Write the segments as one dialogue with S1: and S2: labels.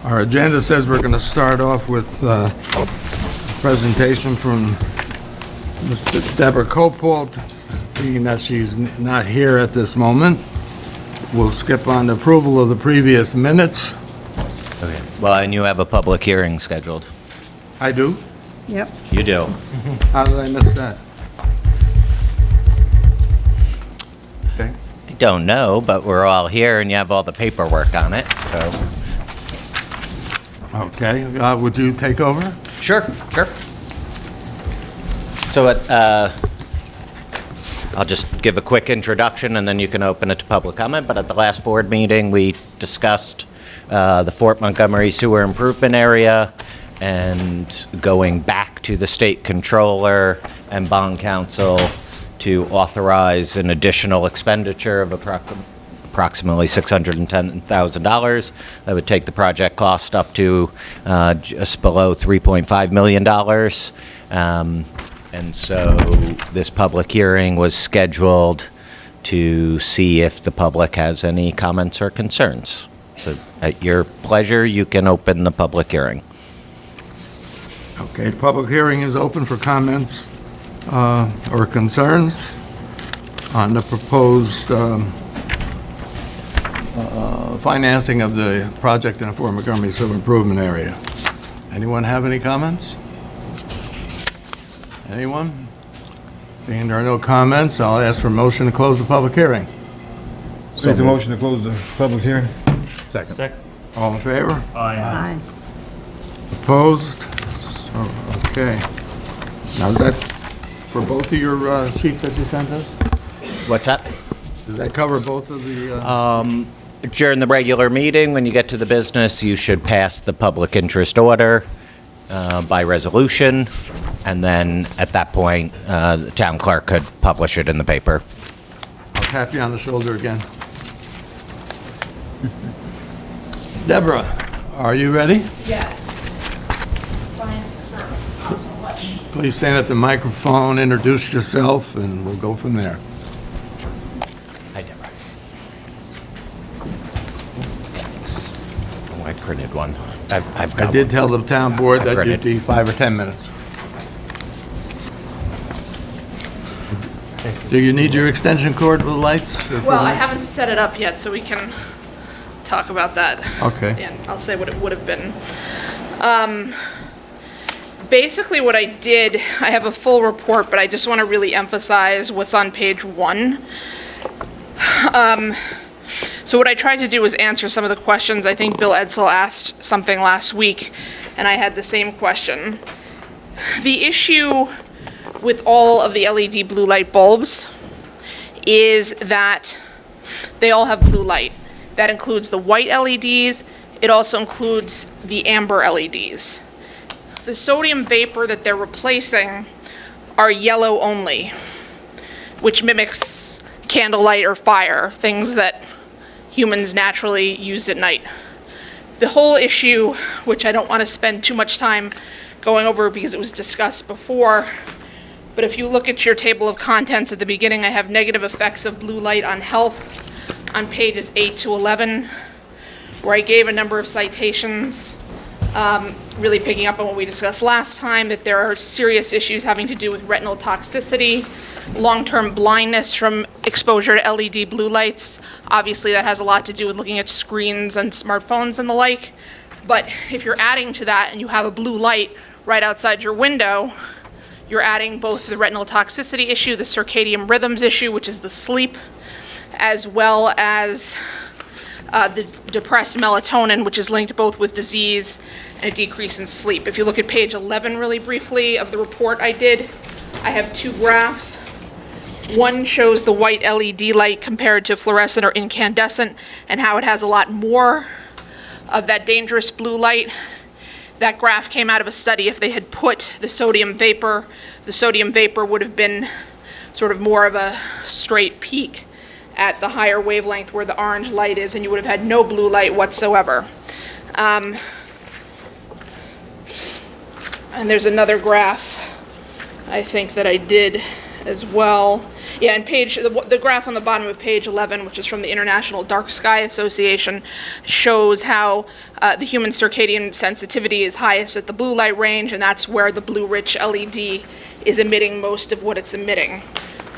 S1: Our agenda says we're going to start off with a presentation from Mr. Deborah Copeland, being that she's not here at this moment. We'll skip on the approval of the previous minutes.
S2: Okay. Well, and you have a public hearing scheduled.
S1: I do?
S3: Yep.
S2: You do.
S1: How did I miss that? Okay.
S2: I don't know, but we're all here and you have all the paperwork on it, so.
S1: Okay, would you take over?
S2: Sure. So I'll just give a quick introduction and then you can open it to public comment. But at the last board meeting, we discussed the Fort Montgomery sewer improvement area and going back to the state controller and bond council to authorize an additional expenditure of approximately $610,000. That would take the project cost up to just below $3.5 million. And so this public hearing was scheduled to see if the public has any comments or concerns. So at your pleasure, you can open the public hearing.
S1: Okay, the public hearing is open for comments or concerns on the proposed financing of the project in the Fort Montgomery sewer improvement area. Anyone have any comments? Anyone? Being there are no comments, I'll ask for a motion to close the public hearing.
S4: Make the motion to close the public hearing.
S1: Second. All in favor?
S3: Aye.
S1: Opposed? Okay. Now, is that for both of your sheets that you sent us?
S2: What's that?
S1: Does that cover both of the?
S2: During the regular meeting, when you get to the business, you should pass the public interest order by resolution, and then at that point, the town clerk could publish it in the paper.
S1: I'll tap you on the shoulder again. Deborah, are you ready?
S5: Yes. Science, not so much.
S1: Please stand at the microphone, introduce yourself, and we'll go from there.
S2: Hi, Deborah. Thanks. Oh, I printed one. I've got
S1: I did
S2: one.
S1: tell the town board that
S2: printed.
S1: you'd be 5 or 10 minutes. Do you need your extension cord with lights?
S5: Well, I haven't set it up yet, so we can talk about that.
S1: Okay.
S5: And I'll say what it would have been. Basically what I did, I have a full report, but I just want to really emphasize what's on page 1. So what I tried to do was answer some of the questions. I think Bill Edsel asked something last week, and I had the same question. The issue with all of the LED blue light bulbs is that they all have blue light. That includes the white LEDs. It also includes the amber LEDs. The sodium vapor that they're replacing are yellow only, which mimics candlelight or fire, things that humans naturally use at night. The whole issue, which I don't want to spend too much time going over because it was discussed before, but if you look at your table of contents at the beginning, I have negative effects of blue light on health on pages 8 to 11, where I gave a number of citations, really picking up on what we discussed last time, that there are serious issues having to do with retinal toxicity, long-term blindness from exposure to LED blue lights. Obviously, that has a lot to do with looking at screens and smartphones and the like. But if you're adding to that and you have a blue light right outside your window, you're adding both to the retinal toxicity issue, the circadian rhythms issue, which is the sleep, as well as the depressed melatonin, which is linked both with disease and a decrease in sleep. If you look at page 11 really briefly of the report I did, I have 2 graphs. One shows the white LED light compared to fluorescent or incandescent and how it has a lot more of that dangerous blue light. That graph came out of a study. If they had put the sodium vapor would have been sort of more of a straight peak at the higher wavelength where the orange light is, and you would have had no blue light whatsoever. And there's another graph, I think, that I did as well. Yeah, and the graph on the bottom of page 11, which is from the International Dark Sky Association, shows how the human circadian sensitivity is highest at the blue light range, and that's where the blue-rich LED is emitting most of what it's emitting.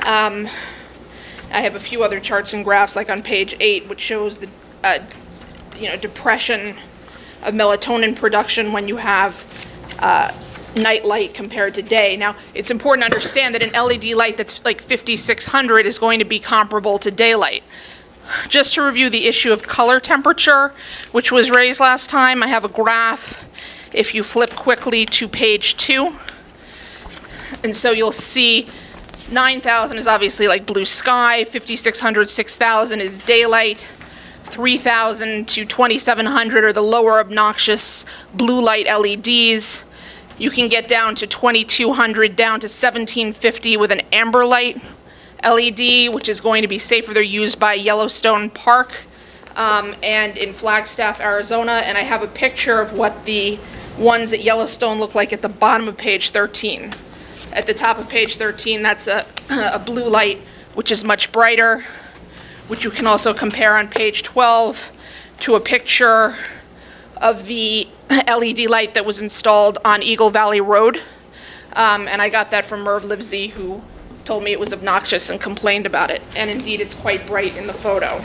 S5: I have a few other charts and graphs, like on page 8, which shows the depression of melatonin production when you have night light compared to day. Now, it's important to understand that an LED light that's like 5600 is going to be comparable to daylight. Just to review the issue of color temperature, which was raised last time, I have a graph. If you flip quickly to page 2, and so you'll see 9,000 is obviously like blue sky, 5600, 6,000 is daylight, 3,000 to 2,700 are the lower obnoxious blue light LEDs. You can get down to 2,200, down to 1,750 with an amber light LED, which is going to be safer. They're used by Yellowstone Park and in Flagstaff, Arizona. And I have a picture of what the ones at Yellowstone look like at the bottom of page 13. At the top of page 13, that's a blue light, which is much brighter, which you can also compare on page 12 to a picture of the LED light that was installed on Eagle Valley Road. And I got that from Merv Livesey, who told me it was obnoxious and complained about it. And indeed, it's quite bright in the photo.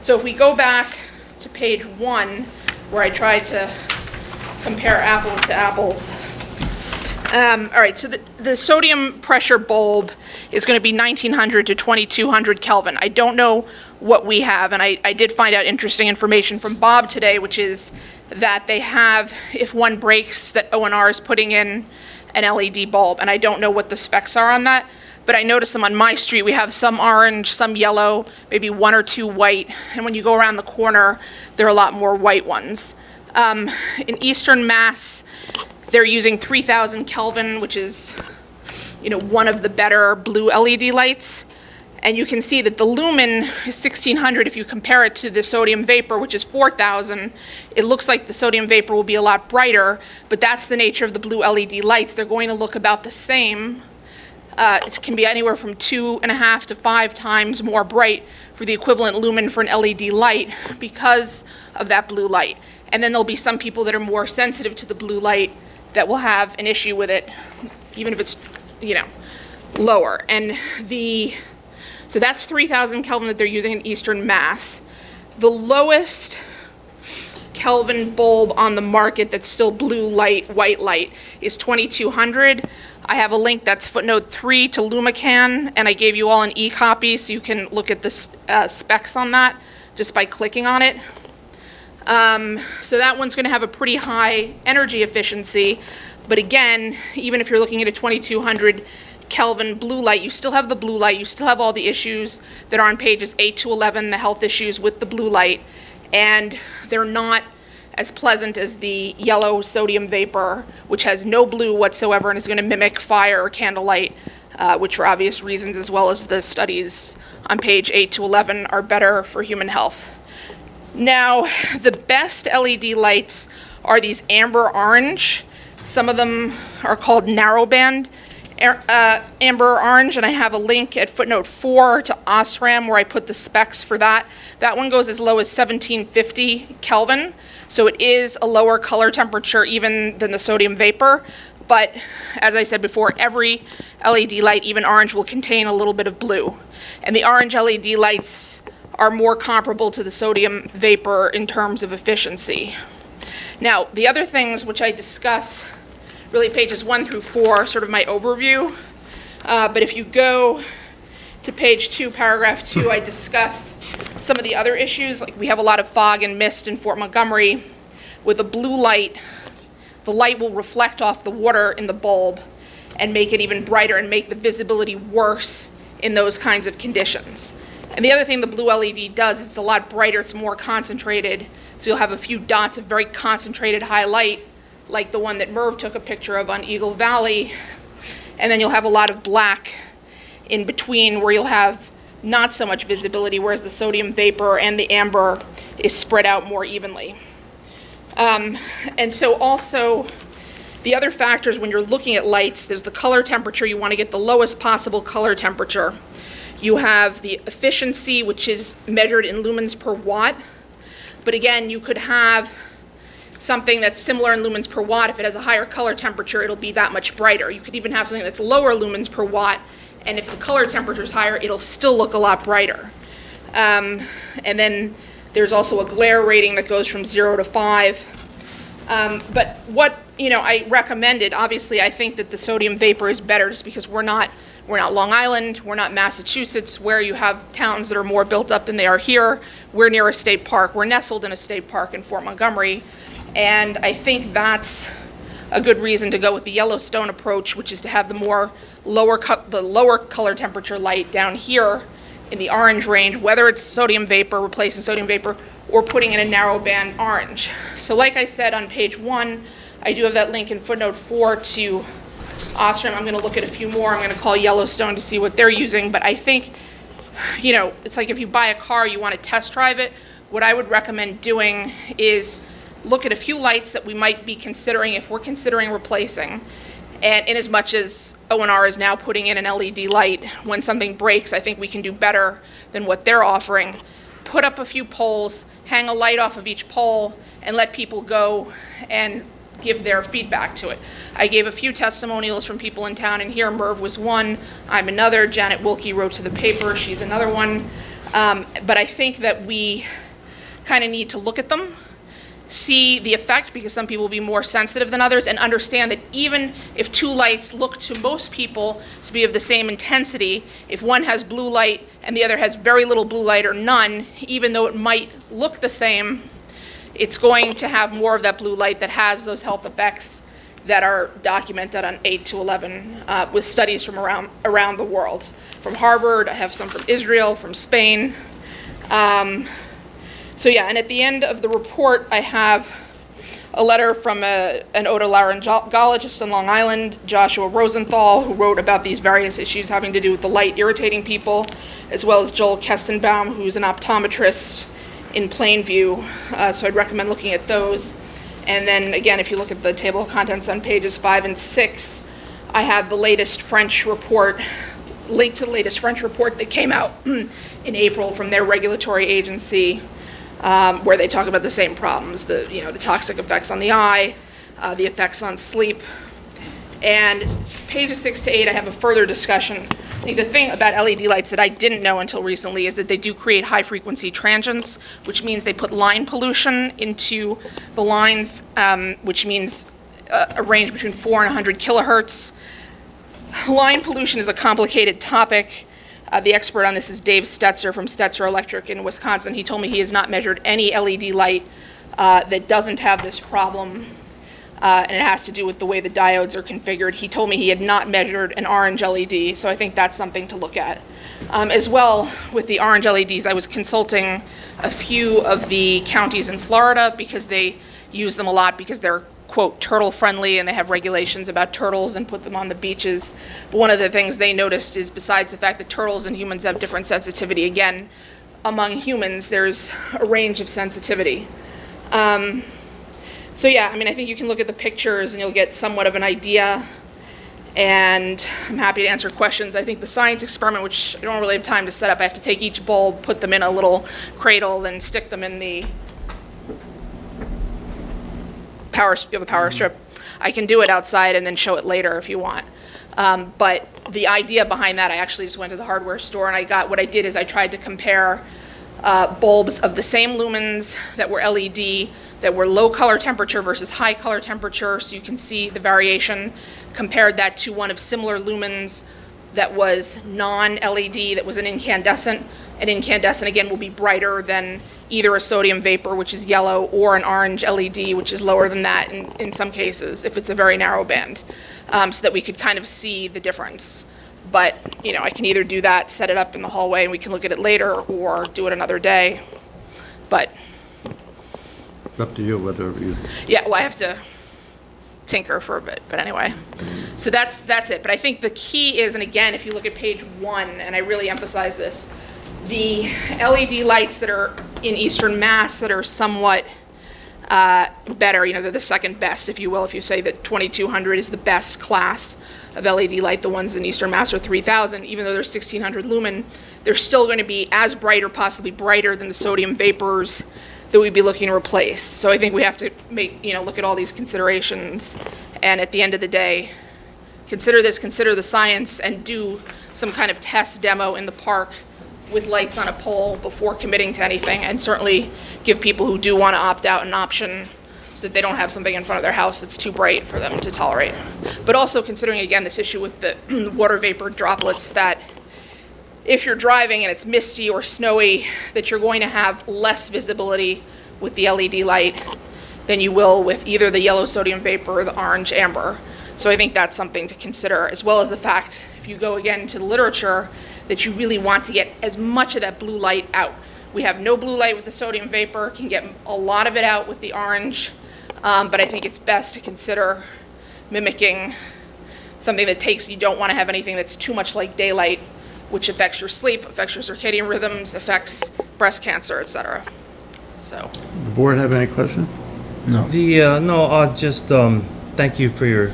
S5: So if we go back to page 1, where I tried to compare apples to apples. All right, so the sodium pressure bulb is going to be 1900 to 2200 Kelvin. I don't know what we have, and I did find out interesting information from Bob today, which is that they have, if one breaks, that O&R is putting in an LED bulb, and I don't know what the specs are on that, but I noticed them on my street. We have some orange, some yellow, maybe 1 or 2 white, and when you go around the corner, there are a lot more white ones. In Eastern Mass, they're using 3,000 Kelvin, which is, one of the better blue LED lights. And you can see that the lumen is 1,600. If you compare it to the sodium vapor, which is 4,000, it looks like the sodium vapor will be a lot brighter, but that's the nature of the blue LED lights. They're going to look about the same. It can be anywhere from 2.5 to 5 times more bright for the equivalent lumen for an LED light because of that blue light. And then there'll be some people that are more sensitive to the blue light that will have an issue with it, even if it's, lower. And so that's 3,000 Kelvin that they're using in Eastern Mass. The lowest Kelvin bulb on the market that's still blue light, white light, is 2,200. I have a link that's footnote 3 to Lumacan, and I gave you all an e-copy so you can look at the specs on that just by clicking on it. So that one's going to have a pretty high energy efficiency, but again, even if you're looking at a 2,200 Kelvin blue light, you still have the blue light, you still have all the issues that are on pages 8 to 11, the health issues with the blue light, and they're not as pleasant as the yellow sodium vapor, which has no blue whatsoever and is going to mimic fire or candlelight, which for obvious reasons, as well as the studies on page 8 to 11, are better for human health. Now, the best LED lights are these amber orange. Some of them are called narrowband amber orange, and I have a link at footnote 4 to OSRAM where I put the specs for that. That one goes as low as 1750 Kelvin, so it is a lower color temperature even than the sodium vapor, but as I said before, every LED light, even orange, will contain a little bit of blue. And the orange LED lights are more comparable to the sodium vapor in terms of efficiency. Now, the other things which I discuss, really pages 1 through 4, sort of my overview, but if you go to page 2, paragraph 2, I discuss some of the other issues. Like, we have a lot of fog and mist in Fort Montgomery. With a blue light, the light will reflect off the water in the bulb and make it even brighter and make the visibility worse in those kinds of conditions. And the other thing the blue LED does is it's a lot brighter, it's more concentrated, so you'll have a few dots of very concentrated high light, like the one that Merv took a picture of on Eagle Valley, and then you'll have a lot of black in between where you'll have not so much visibility, whereas the sodium vapor and the amber is spread out more evenly. And so also The other factors when you're looking at lights, there's the color temperature. You want to get the lowest possible color temperature. You have the efficiency, which is measured in lumens per watt. But again, you could have something that's similar in lumens per watt. If it has a higher color temperature, it'll be that much brighter. You could even have something that's lower lumens per watt, and if the color temperature is higher, it'll still look a lot brighter. And then there's also a glare rating that goes from 0 to 5. But what I recommended, obviously, I think that the sodium vapor is better just because we're not Long Island, we're not Massachusetts, where you have towns that are more built up than they are here. We're near a state park. We're nestled in a state park in Fort Montgomery. And I think that's a good reason to go with the Yellowstone approach, which is to have the lower color temperature light down here in the orange range, whether it's sodium vapor, replacing sodium vapor, or putting in a narrow band orange. So like I said on page 1, I do have that link in footnote 4 to Ostrom. I'm going to look at a few more. I'm going to call Yellowstone to see what they're using. But I think, it's like if you buy a car, you want to test drive it. What I would recommend doing is look at a few lights that we might be considering if we're considering replacing. And in as much as O&R is now putting in an LED light, when something breaks, I think we can do better than what they're offering. Put up a few poles, hang a light off of each pole, and let people go and give their feedback to it. I gave a few testimonials from people in town, and here Merv was one, I'm another, Janet Wilkie wrote to the paper, she's another one. But I think that we kind of need to look at them, see the effect, because some people will be more sensitive than others, and understand that even if two lights look to most people to be of the same intensity, if one has blue light and the other has very little blue light or none, even though it might look the same, it's going to have more of that blue light that has those health effects that are documented on 8 to 11 with studies from around the world. From Harvard, I have some from Israel, from Spain. So yeah, and at the end of the report, I have a letter from an otolaryngologist in Long Island, Joshua Rosenthal, who wrote about these various issues having to do with the light irritating people, as well as Joel Kestenbaum, who's an optometrist in Plainview. So I'd recommend looking at those. And then again, if you look at the table of contents on pages 5 and 6, I have the latest French report, linked to the latest French report that came out in April from their regulatory agency, where they talk about the same problems, the toxic effects on the eye, the effects on sleep. And pages 6 to 8, I have a further discussion. I think the thing about LED lights that I didn't know until recently is that they do create high-frequency transients, which means they put line pollution into the lines, which means a range between 4 and 100 kilohertz. Line pollution is a complicated topic. The expert on this is Dave Stetzer from Stetzer Electric in Wisconsin. He told me he has not measured any LED light that doesn't have this problem, and it has to do with the way the diodes are configured. He told me he had not measured an orange LED, so I think that's something to look at. As well, with the orange LEDs, I was consulting a few of the counties in Florida because they use them a lot because they're, quote, turtle friendly, and they have regulations about turtles and put them on the beaches. But one of the things they noticed is, besides the fact that turtles and humans have different sensitivity, again, among humans, there's a range of sensitivity. So yeah, I think you can look at the pictures and you'll get somewhat of an idea, and I'm happy to answer questions. I think the science experiment, which I don't really have time to set up, I have to take each bulb, put them in a little cradle, then stick them in the power strip. I can do it outside and then show it later if you want. But the idea behind that, I actually just went to the hardware store and what I did is I tried to compare bulbs of the same lumens that were LED, that were low color temperature versus high color temperature, so you can see the variation. Compared that to one of similar lumens that was non-LED, that was an incandescent. An incandescent, again, will be brighter than either a sodium vapor, which is yellow, or an orange LED, which is lower than that in some cases, if it's a very narrow band, so that we could kind of see the difference. But, I can either do that, set it up in the hallway, and we can look at it later, or do it another day. But
S1: It's up to you whether you...
S5: yeah, well, I have to tinker for a bit, but anyway. So that's it. But I think the key is, and again, if you look at page 1, and I really emphasize this, the LED lights that are in Eastern Mass that are somewhat better, they're the second best, if you will, if you say that 2200 is the best class of LED light, the ones in Eastern Mass are 3000, even though they're 1600 lumen, they're still going to be as bright or possibly brighter than the sodium vapors that we'd be looking to replace. So I think we have to look at all these considerations, and at the end of the day, consider the science, and do some kind of test demo in the park with lights on a pole before committing to anything, and certainly give people who do want to opt out an option so that they don't have something in front of their house that's too bright for them to tolerate. But also considering, again, this issue with the water vapor droplets, that if you're driving and it's misty or snowy, that you're going to have less visibility with the LED light than you will with either the yellow sodium vapor or the orange amber. So I think that's something to consider, as well as the fact, if you go again to the literature, that you really want to get as much of that blue light out. We have no blue light with the sodium vapor, can get a lot of it out with the orange, but I think it's best to consider mimicking something that you don't want to have anything that's too much like daylight, which affects your sleep, affects your circadian rhythms, affects breast cancer, etc. So.
S1: The board have any questions?
S3: Just thank you for your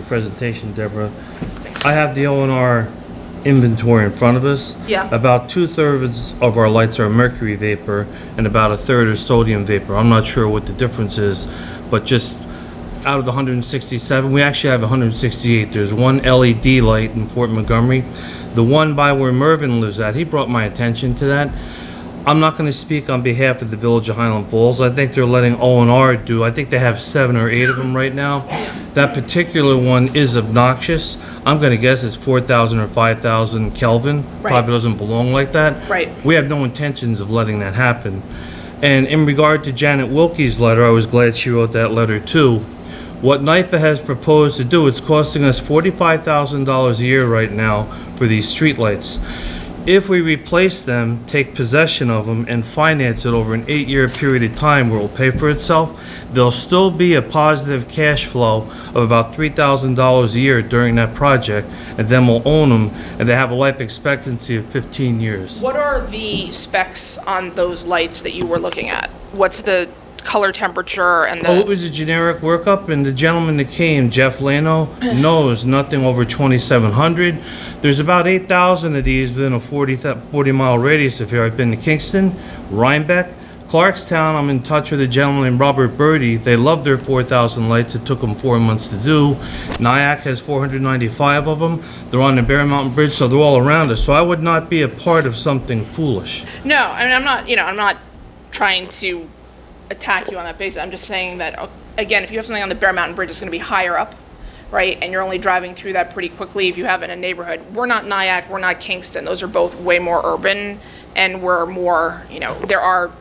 S3: presentation, Deborah. I have the O&R inventory in front of us.
S5: Yeah.
S3: About 2/3 of our lights are mercury vapor, and about 1/3 are sodium vapor. I'm not sure what the difference is, but just out of the 167, we actually have 168. There's one LED light in Fort Montgomery. The one by where Mervyn lives at, he brought my attention to that. I'm not going to speak on behalf of the Village of Highland Falls. I think they're letting O&R do, I think they have 7 or 8 of them right now. That particular one is obnoxious. I'm going to guess it's 4,000 or 5,000 Kelvin.
S5: Right.
S3: Probably doesn't belong like that.
S5: Right.
S3: We have no intentions of letting that happen. And in regard to Janet Wilkie's letter, I was glad she wrote that letter too. What NYPA has proposed to do, it's costing us $45,000 a year right now for these streetlights. If we replace them, take possession of them, and finance it over an 8-year period of time where it will pay for itself, there'll still be a positive cash flow of about $3,000 a year during that project, and then we'll own them, and they have a life expectancy of 15 years.
S5: What are the specs on those lights that you were looking at? What's the color temperature and the...
S3: Oh, it was a generic workup, and the gentleman that came, Jeff Lano, knows nothing over 2,700. There's about 8,000 of these within a 40-mile radius of here. I've been to Kingston, Rhinebeck, Clarkstown. I'm in touch with a gentleman named Robert Birdie. They love their 4,000 lights. It took them 4 months to do. Nyack has 495 of them. They're on the Bear Mountain Bridge, so they're all around us. So I would not be a part of something foolish.
S5: No, I mean, I'm not trying to attack you on that basis. I'm just saying that, again, if you have something on the Bear Mountain Bridge, it's going to be higher up, right? And you're only driving through that pretty quickly if you have it in a neighborhood. We're not Nyack, we're not Kingston. Those are both way more urban, and we're more, there are,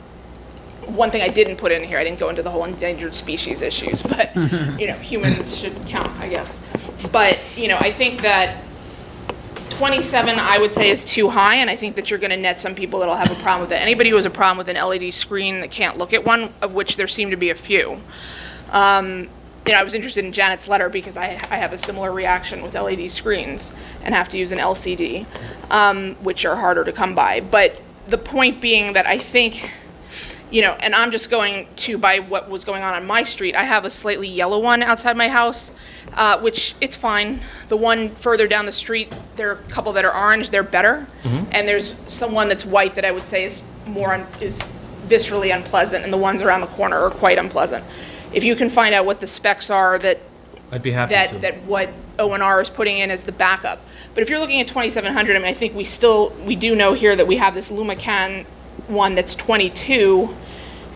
S5: one thing I didn't put in here, I didn't go into the whole endangered species issues, but, humans should count, I guess. But, I think that 27, I would say, is too high, and I think that you're going to net some people that'll have a problem with it. Anybody who has a problem with an LED screen that can't look at one, of which there seem to be a few. I was interested in Janet's letter because I have a similar reaction with LED screens and have to use an LCD, which are harder to come by. But the point being that I think, and I'm just going to by what was going on my street. I have a slightly yellow one outside my house, which it's fine. The one further down the street, there are a couple that are orange, they're better. Mm-hmm. And there's someone that's white that I would say is viscerally unpleasant, and the ones around the corner are quite unpleasant. If you can find out what the specs are
S3: I'd be happy to.
S5: that what O&R is putting in as the backup. But if you're looking at 2,700, I mean, I think we do know here that we have this Lumacan one that's 22,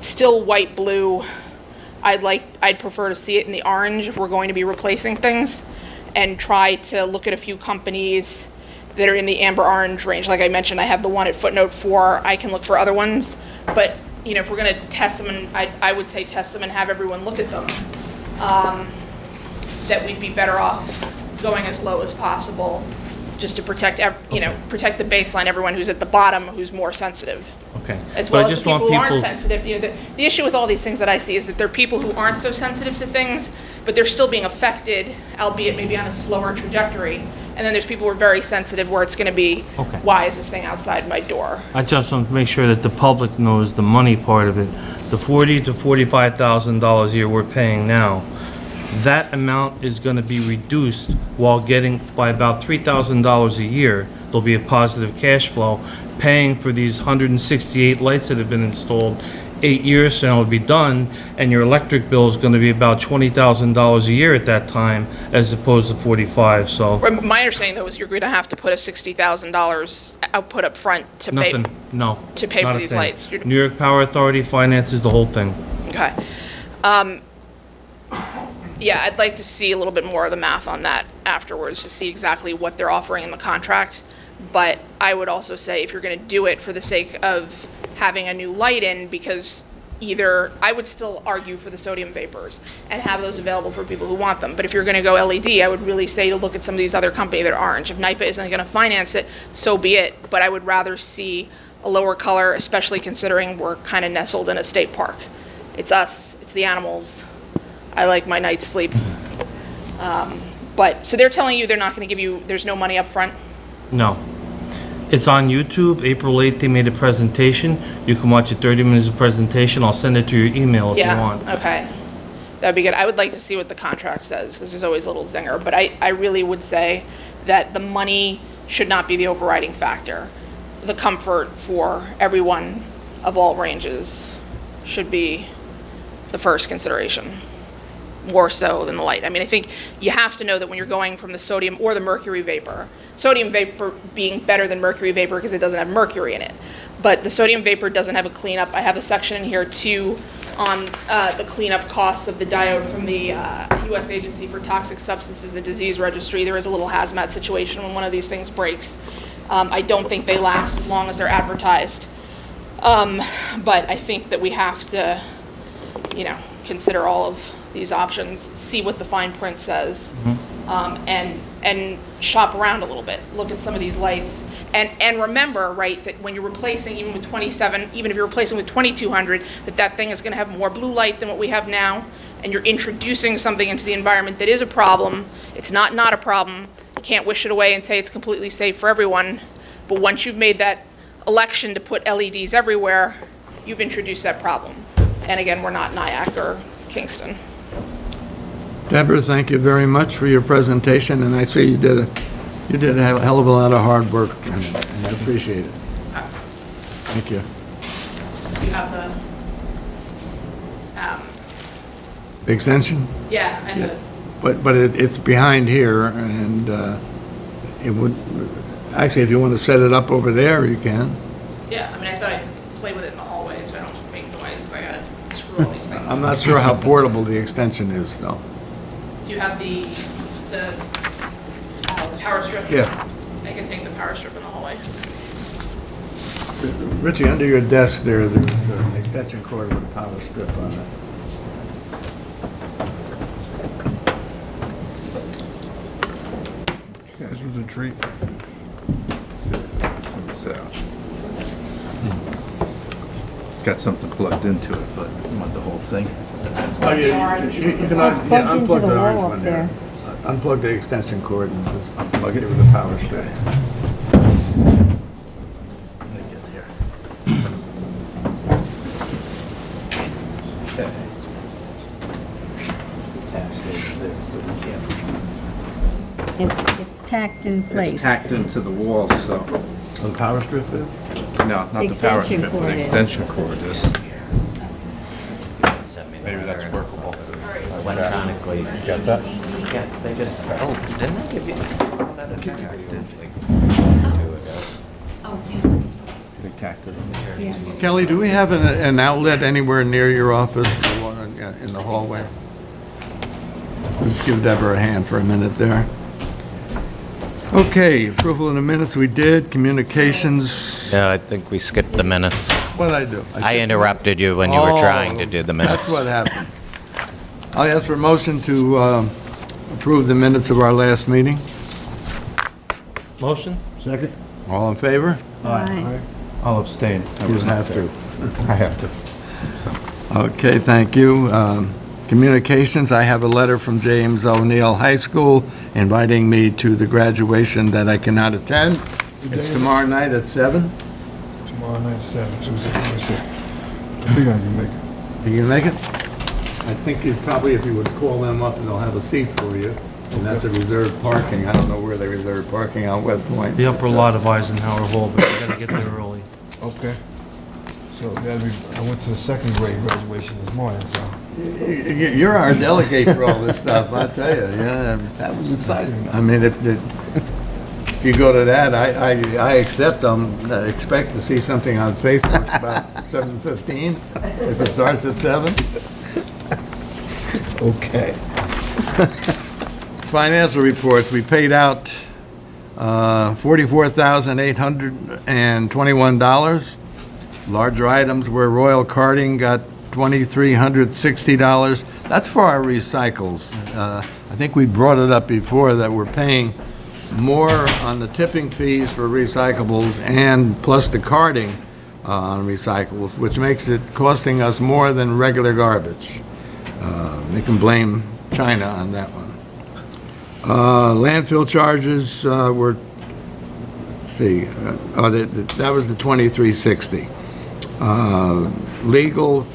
S5: still white blue. I'd prefer to see it in the orange if we're going to be replacing things, and try to look at a few companies that are in the amber orange range. Like I mentioned, I have the one at footnote 4. I can look for other ones, but if we're going to test them, and I would say test them and have everyone look at them, that we'd be better off going as low as possible, just to protect protect the baseline, everyone who's at the bottom who's more sensitive.
S3: Okay.
S5: As well as the people who aren't sensitive. The issue with all these things that I see is that there are people who aren't so sensitive to things, but they're still being affected, albeit maybe on a slower trajectory. And then there's people who are very sensitive where it's going to be, why is this thing outside my door?
S3: I just want to make sure that the public knows the money part of it. the $40,000 to $45,000 a year we're paying now, that amount is going to be reduced while getting by about $3,000 a year. There'll be a positive cash flow, paying for these 168 lights that have been installed. 8 years from now it'll be done, and your electric bill is going to be about $20,000 a year at that time, as opposed to 45. So
S5: My understanding, though, is you're going to have to put a $60,000 output up front to pay.
S3: nothing, no.
S5: to pay
S3: not
S5: for
S3: a
S5: these
S3: thing.
S5: lights. You're-
S3: New York Power Authority finances the whole thing.
S5: Okay. Yeah, I'd like to see a little bit more of the math on that afterwards to see exactly what they're offering in the contract. But I would also say if you're going to do it for the sake of having a new light in, because either, I would still argue for the sodium vapors and have those available for people who want them. But if you're going to go LED, I would really say to look at some of these other companies that are orange. If NIPA isn't going to finance it, so be it. But I would rather see a lower color, especially considering we're kind of nestled in a state park. It's us, it's the animals. I like my night's sleep. But, so they're telling you they're not going to give you, there's no money up front?
S3: No. It's on YouTube. April 8th, they made a presentation. You can watch a 30 minutes of presentation. I'll send it to your email if you want.
S5: Yeah, okay. That'd be good. I would like to see what the contract says, because there's always a little zinger. But I really would say that the money should not be the overriding factor. The comfort for everyone of all ranges should be the first consideration, more so than the light. I mean, I think you have to know that when you're going from the sodium or the mercury vapor, sodium vapor being better than mercury vapor because it doesn't have mercury in it, but the sodium vapor doesn't have a cleanup. I have a section in here too on the cleanup costs of the diode from the U.S. Agency for Toxic Substances and Disease Registry. There is a little hazmat situation when one of these things breaks. I don't think they last as long as they're advertised. But I think that we have to, consider all of these options, see what the fine print says, and shop around a little bit. Look at some of these lights, and remember, right, that when you're replacing, even with 27, even if you're replacing with 2200, that thing is going to have more blue light than what we have now, and you're introducing something into the environment that is a problem. It's not a problem. You can't wish it away and say it's completely safe for everyone, but once you've made that election to put LEDs everywhere, you've introduced that problem. And again, we're not Nyack or Kingston.
S1: Deborah, thank you very much for your presentation, and I see you did a hell of a lot of hard work, and I appreciate it. Thank you.
S5: You have
S1: The extension?
S5: yeah, and
S1: But it's behind here, and it would, actually, if you want to set it up over there, you can.
S5: yeah, I mean, I thought I'd play with it in the hallway so I don't make noise. I gotta screw all these things.
S1: I'm not sure how portable the extension is, though.
S5: Do you have the power strip?
S1: Yeah.
S5: I can take the power strip in the hallway.
S1: Richie, under your desk there's an extension cord with a power strip on it.
S4: Yeah, this was a treat.
S6: It's got something plugged into it, but you want the whole thing?
S1: Oh, yeah, you can unplug the orange one there. Unplug the extension cord and just unplug it with a power strip.
S7: It's tacked in place.
S6: It's tacked into the wall, so,
S1: The power strip is?
S6: no, not the power
S7: Extension
S6: strip,
S7: cord
S6: the
S7: is.
S6: extension cord is.
S2: Maybe
S6: that's workable.
S2: Electronically.
S6: Got that?
S2: Yeah, they just, didn't I give you?
S6: They tacked it.
S7: Yeah.
S1: Kelly, do we have an outlet anywhere near your office or in the hallway? Let's give Deborah a hand for a minute there. Okay, approval of the minutes we did, communications,
S2: Yeah, I think we skipped the minutes.
S1: what'd I do?
S2: I interrupted you when you were trying to do the minutes.
S1: That's what happened. I'll ask for a motion to approve the minutes of our last meeting.
S3: Motion?
S1: Second. All in favor?
S7: Aye.
S6: I'll abstain.
S1: You just have to.
S6: I have to.
S1: Okay, thank you. Communications, I have a letter from James O'Neill High School inviting me to the graduation that I cannot attend. It's tomorrow night at 7.
S4: Tomorrow night at 7, Tuesday, let me see. I think I can make it.
S1: Can you make it? I think you probably, if you would call them up, they'll have a seat for you. And that's a reserved parking. I don't know where they reserve parking on West Point.
S3: The upper lot of Eisenhower Hall, but you gotta get there early.
S4: Okay. So that'd be, I went to the second grade graduation this morning, so.
S1: You're our delegate for all this stuff, I tell you. Yeah, that was exciting. I mean, if you go to that, I accept them, expect to see something on Facebook about 7:15, if it starts at 7.
S4: Okay.
S1: Financial reports, we paid out $44,821. Larger items were Royal Karting got $2,360. That's for our recycles. I think we brought it up before that we're paying more on the tipping fees for recyclables and plus the carding on recyclables, which makes it costing us more than regular garbage. They can blame China on that one. Landfill charges were, let's see, that was the $2,360. Legal,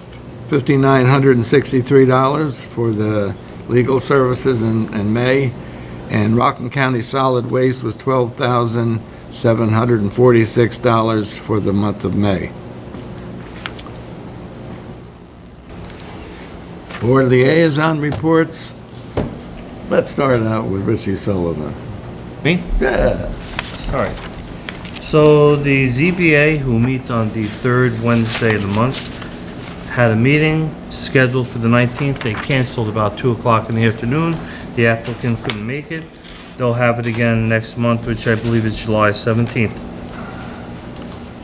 S1: $5,963 for the legal services in May, and Rockland County Solid Waste was $12,746 for the month of May. Board liaison reports. Let's start out with Richie Sullivan.
S3: Me?
S1: Yeah.
S3: All right. So the ZBA, who meets on the third Wednesday of the month, had a meeting scheduled for the 19th. They canceled about 2 o'clock in the afternoon. The applicant couldn't make it. They'll have it again next month, which I believe is July 17th.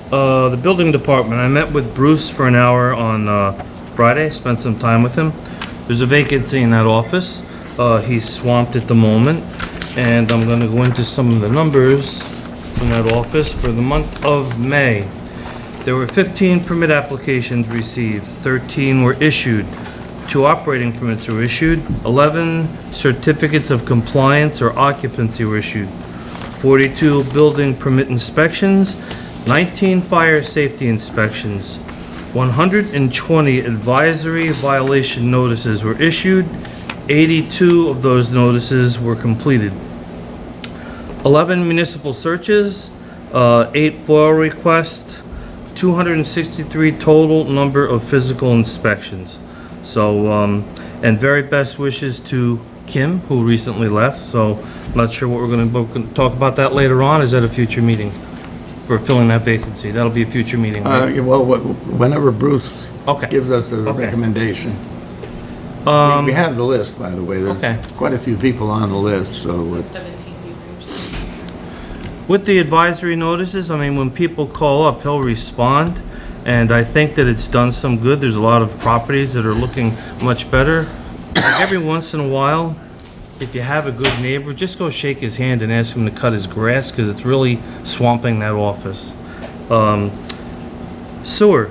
S3: The building department, I met with Bruce for an hour on Friday, spent some time with him. There's a vacancy in that office. He's swamped at the moment, and I'm gonna go into some of the numbers in that office for the month of May. There were 15 permit applications received, 13 were issued, 2 operating permits were issued, 11 certificates of compliance or occupancy were issued, 42 building permit inspections, 19 fire safety inspections, 120 advisory violation notices were issued, 82 of those notices were completed. 11 municipal searches, 8 FOIL requests, 263 total number of physical inspections. So, and very best wishes to Kim, who recently left, so I'm not sure what we're gonna talk about that later on. Is that a future meeting for filling that vacancy? That'll be a future meeting, right?
S1: Well, whenever Bruce
S3: Okay.
S1: gives us a
S3: Okay.
S1: recommendation. We have the list, by the way.
S3: Okay.
S1: There's quite a few people on the list, so it's...
S3: With the advisory notices, I mean, when people call up, he'll respond, and I think that it's done some good. There's a lot of properties that are looking much better. Like every once in a while, if you have a good neighbor, just go shake his hand and ask him to cut his grass, because it's really swamping that office. Sewer.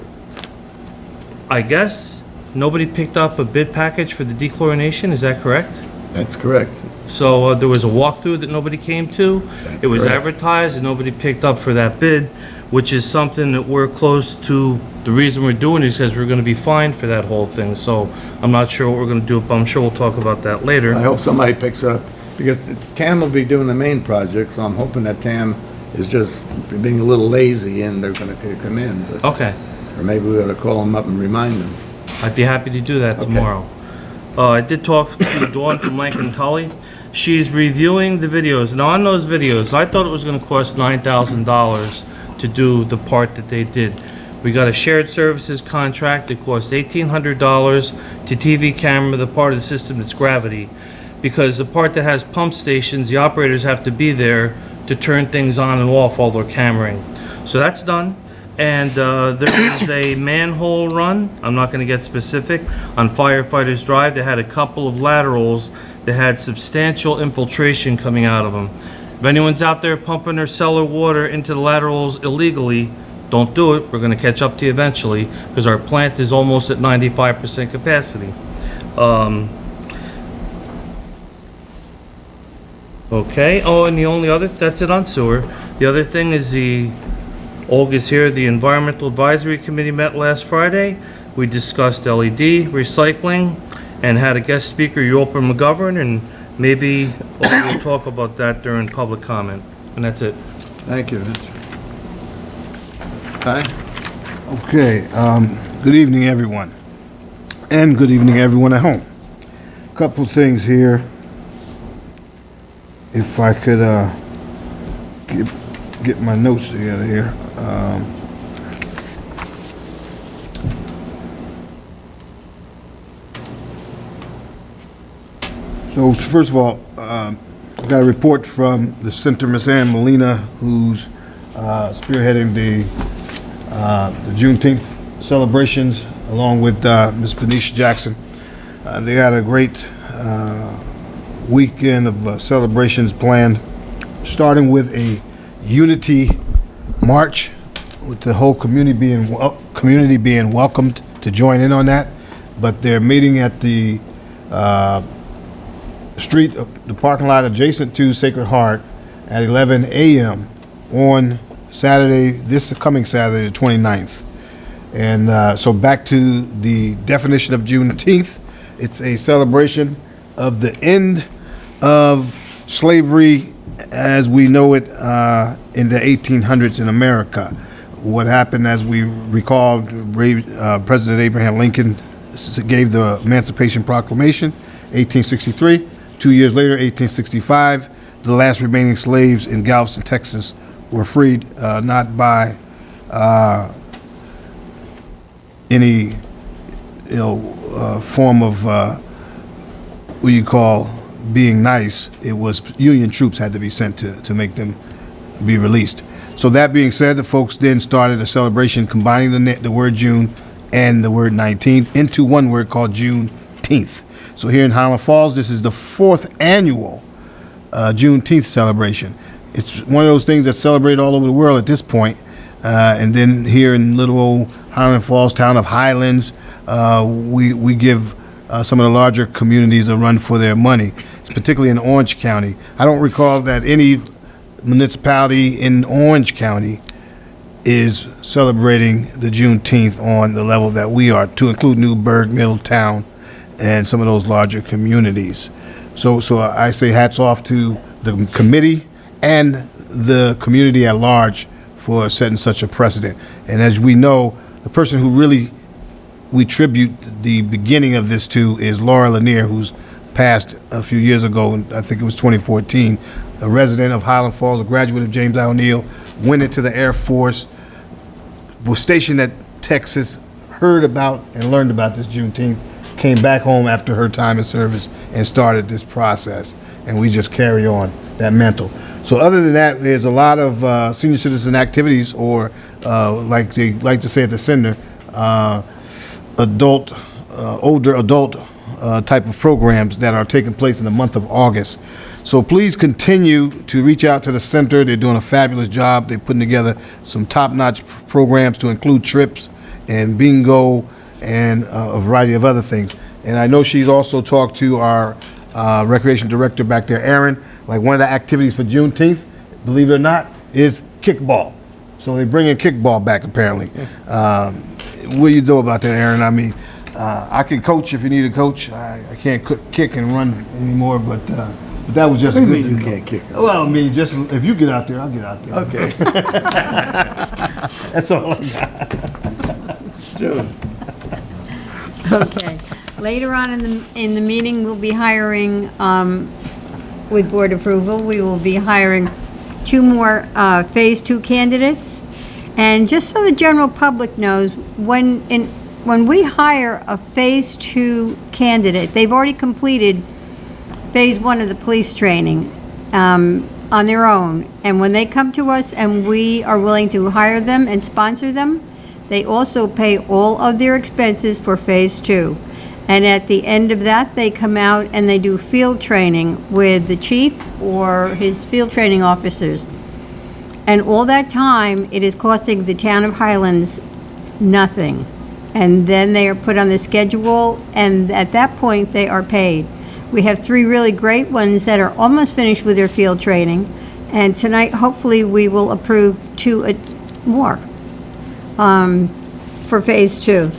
S3: I guess nobody picked up a bid package for the dechlorination, is that correct?
S1: That's correct.
S3: So there was a walkthrough that nobody came to.
S1: That's
S3: It was
S1: correct.
S3: advertised and nobody picked up for that bid, which is something that we're close to. The reason we're doing it is because we're gonna be fined for that whole thing. So I'm not sure what we're gonna do, but I'm sure we'll talk about that
S1: I
S3: later.
S1: hope somebody picks up, because Tam will be doing the main project, so I'm hoping that Tam is just being a little lazy and they're gonna come in. but-
S3: Okay,
S1: Or maybe we ought to call them up and remind them.
S3: I'd be happy to do that
S1: Okay.
S3: tomorrow. I did talk to Dawn from Lankin Tully. She's reviewing the videos. Now, on those videos, I thought it was gonna cost $9,000 to do the part that they did. We got a shared services contract that cost $1,800 to TV camera, the part of the system that's gravity. Because the part that has pump stations, the operators have to be there to turn things on and off while they're cameraing. So that's done. And there was a manhole run, I'm not gonna get specific, on Firefighters Drive. They had a couple of laterals that had substantial infiltration coming out of them. If anyone's out there pumping their cellar water into the laterals illegally, don't do it. We're gonna catch up to you eventually, because our plant is almost at 95% capacity. Okay, oh, and the only other, that's it on sewer. The other thing is Olga's here, the Environmental Advisory Committee met last Friday. We discussed LED, recycling, and had a guest speaker, Europe McGovern, and maybe we'll talk about that during public comment. And that's it.
S1: Thank you. Ty?
S4: Okay, good evening, everyone. And good evening, everyone at home. Couple things here. If I could, get my notes together here. So first of all, got a report from the Center, Miss Ann Molina, who's spearheading the Juneteenth celebrations, along with Ms. Venetia Jackson. They had a great weekend of celebrations planned, starting with a unity march, with the whole community being welcomed to join in on that. But they're meeting at the the parking lot adjacent to Sacred Heart at 11 a.m. on Saturday, this coming Saturday, the 29th. And so back to the definition of Juneteenth, it's a celebration of the end of slavery as we know it in the 1800s in America. What happened, as we recall, President Abraham Lincoln gave the Emancipation Proclamation, 1863. 2 years later, 1865, the last remaining slaves in Galveston, Texas, were freed, not by any form of what you call being nice. It was Union troops had to be sent to make them be released. So that being said, the folks then started a celebration combining the word June and the word 19 into one word called Juneteenth. So here in Highland Falls, this is the 4th annual Juneteenth celebration. It's one of those things that's celebrated all over the world at this point. And then here in little old Highland Falls, town of Highlands, we give some of the larger communities a run for their money, particularly in Orange County. I don't recall that any municipality in Orange County is celebrating the Juneteenth on the level that we are, to include Newburgh, Middletown, and some of those larger communities. So I say hats off to the committee and the community at large for setting such a precedent. And as we know, the person who really we tribute the beginning of this to is Laura Lanier, who's passed a few years ago, and I think it was 2014, a resident of Highland Falls, a graduate of James I. O'Neill, went into the Air Force, was stationed at Texas, heard about and learned about this Juneteenth, came back home after her time in service and started this process. And we just carry on that mantle. So other than that, there's a lot of senior citizen activities, or like they like to say at the center, older adult type of programs that are taking place in the month of August. So please continue to reach out to the center. They're doing a fabulous job. They're putting together some top-notch programs to include trips and bingo and a variety of other things. And I know she's also talked to our recreation director back there, Aaron. Like, one of the activities for Juneteenth, believe it or not, is kickball. So they bring in kickball back, apparently. What do you know about that, Aaron? I mean, I can coach if you need a coach. I can't kick and run anymore, but that was just
S1: What do
S4: good
S1: you mean
S4: to
S1: you
S4: know.
S1: can't kick?
S4: Well, I mean, just if you get out there, I'll get out there.
S1: Okay.
S4: That's all I got.
S1: June.
S7: Okay. Later on in the meeting, we'll be hiring, with board approval, we will be hiring 2 more Phase 2 candidates. And just so the general public knows, when we hire a Phase 2 candidate, they've already completed Phase 1 of the police training on their own. And when they come to us and we are willing to hire them and sponsor them, they also pay all of their expenses for Phase 2. And at the end of that, they come out and they do field training with the chief or his field training officers. And all that time, it is costing the town of Highlands nothing. And then they are put on the schedule, and at that point, they are paid. We have 3 really great ones that are almost finished with their field training. And tonight, hopefully, we will approve 2 more for Phase 2.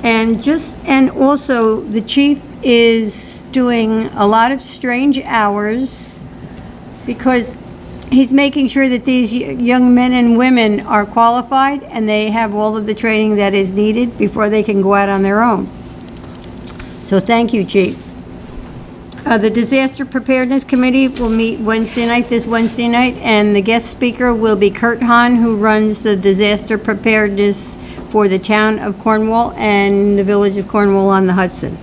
S7: And also, the chief is doing a lot of strange hours because he's making sure that these young men and women are qualified and they have all of the training that is needed before they can go out on their own. So thank you, Chief. The Disaster Preparedness Committee will meet this Wednesday night, and the guest speaker will be Kurt Hahn, who runs the disaster preparedness for the town of Cornwall and the village of Cornwall on the Hudson.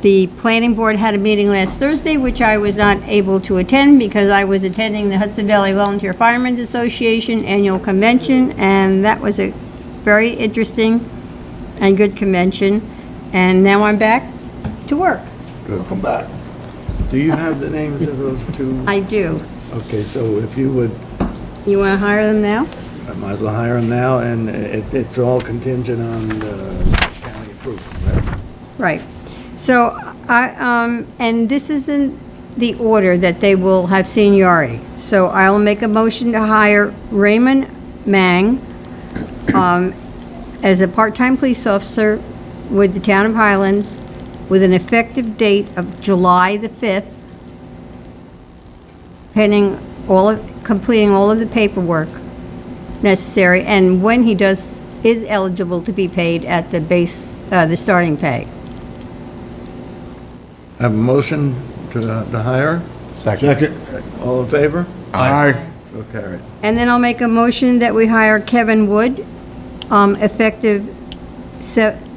S7: The planning board had a meeting last Thursday, which I was not able to attend because I was attending the Hudson Valley Volunteer Firemen's Association annual convention, and that was a very interesting and good convention. And now I'm back to work.
S1: Welcome back. Do you have the names of those two?
S7: I do.
S1: Okay, so if you would,
S7: You want to hire them now?
S1: I might as well hire them now, and it's all contingent on county approval, right?
S7: Right. So and this isn't the order that they will have seniority. So I'll make a motion to hire Raymond Mang as a part-time police officer with the town of Highlands with an effective date of July the 5th, pending completing all of the paperwork necessary, and when he is eligible to be paid at the base, the starting pay.
S1: Have a motion to hire?
S4: Second.
S1: All in favor?
S4: Aye.
S1: So carried.
S7: And then I'll make a motion that we hire Kevin Wood, effective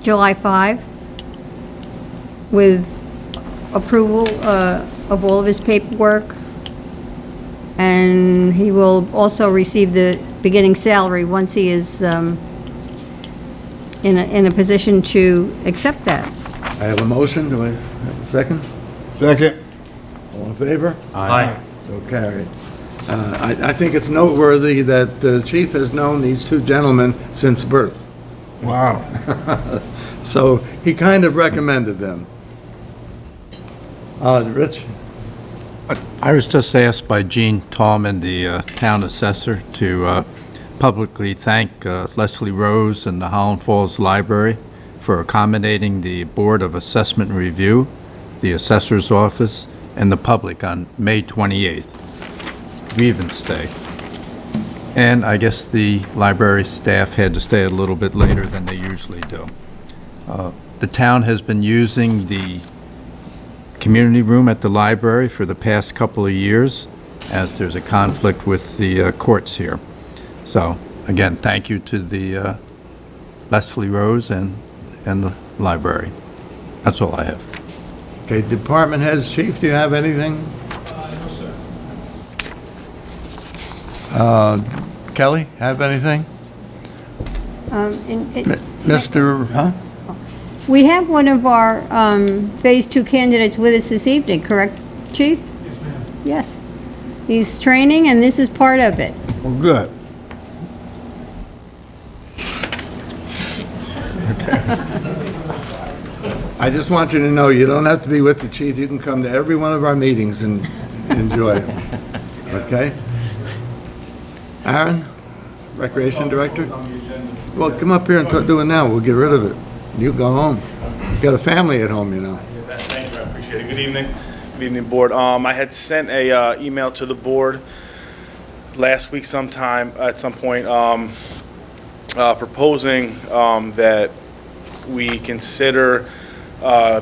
S7: July 5, with approval of all of his paperwork. And he will also receive the beginning salary once he is in a position to accept that.
S1: I have a motion. Do I have a second?
S4: Second.
S1: All in favor?
S3: Aye.
S1: So carried. I think it's noteworthy that the chief has known these two gentlemen since birth.
S4: Wow.
S1: So he kind of recommended them. Rich?
S8: I was just asked by Gene Tallman, the town assessor, to publicly thank Leslie Rose and the Holland Falls Library for accommodating the Board of Assessment Review, the Assessor's Office, and the public on May 28th, Grievance Day. And I guess the library staff had to stay a little bit later than they usually do. The town has been using the community room at the library for the past couple of years, as there's a conflict with the courts here. So, again, thank you to the Leslie Rose and the library. That's all I have.
S1: Okay, department heads, chief, do you have anything? No, sir. Kelly, have anything? Mr., huh?
S7: We have one of our Phase 2 candidates with us this evening, correct, Chief? Yes, ma'am. Yes. He's training, and this is part of it.
S4: Well, good.
S1: I just want you to know, you don't have to be with the chief. You can come to every one of our meetings and enjoy it. Okay? Aaron, Recreation Director? Well, come up here and do it now. We'll get rid of it. You go home. You got a family at home, you know.
S9: Thank you, I appreciate it. Good evening. Good evening, board. I had sent a email to the board last week at some point, proposing that we consider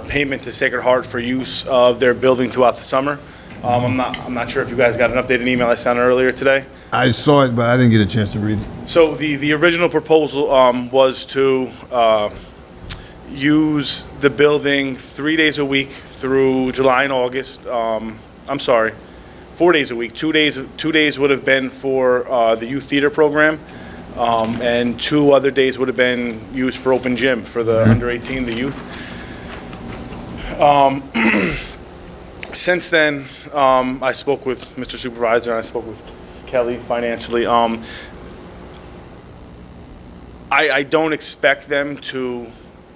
S9: payment to Sacred Heart for use of their building throughout the summer. I'm not sure if you guys got an updated email I sent earlier today.
S4: I saw it, but I didn't get a chance to read it.
S9: So the original proposal was to use the building 3 days a week through July and August. I'm sorry, 4 days a week. 2 days would have been for the youth theater program, and 2 other days would have been used for open gym for the under 18, the youth. Since then, I spoke with Mr. Supervisor and I spoke with Kelly financially. I don't expect them to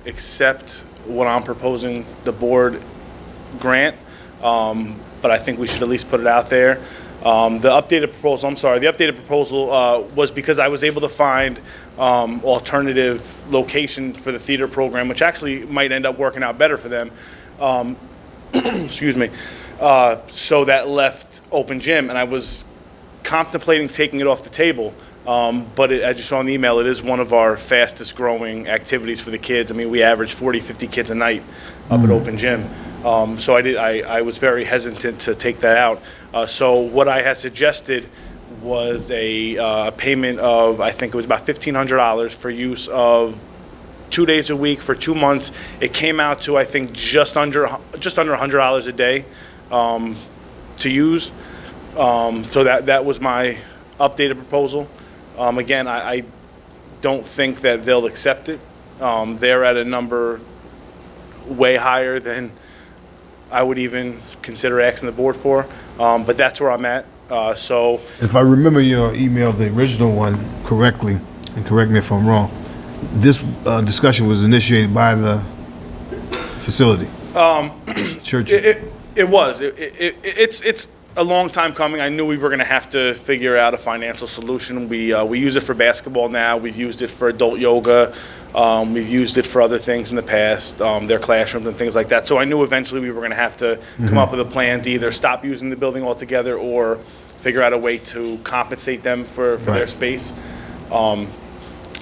S9: accept what I'm proposing the board grant, but I think we should at least put it out there. The updated proposal was because I was able to find alternative location for the theater program, which actually might end up working out better for them. Excuse me. So that left open gym, and I was contemplating taking it off the table. But as you saw in the email, it is one of our fastest growing activities for the kids. I mean, we average 40, 50 kids a night up at open gym. So I was very hesitant to take that out. So what I had suggested was a payment of, I think it was about $1,500 for use of 2 days a week for 2 months. It came out to, I think, just under $100 a day to use. So that was my updated proposal. Again, I don't think that they'll accept it. They're at a number way higher than I would even consider asking the board for, but that's where I'm at. So
S4: If I remember your email, the original one correctly, and correct me if I'm wrong, this discussion was initiated by the facility. Church.
S9: it was. It's a long time coming. I knew we were going to have to figure out a financial solution. We use it for basketball now. We've used it for adult yoga. We've used it for other things in the past, their classrooms and things like that. So I knew eventually we were going to have to come up with a plan to either stop using the building altogether or figure out a way to compensate them for their space.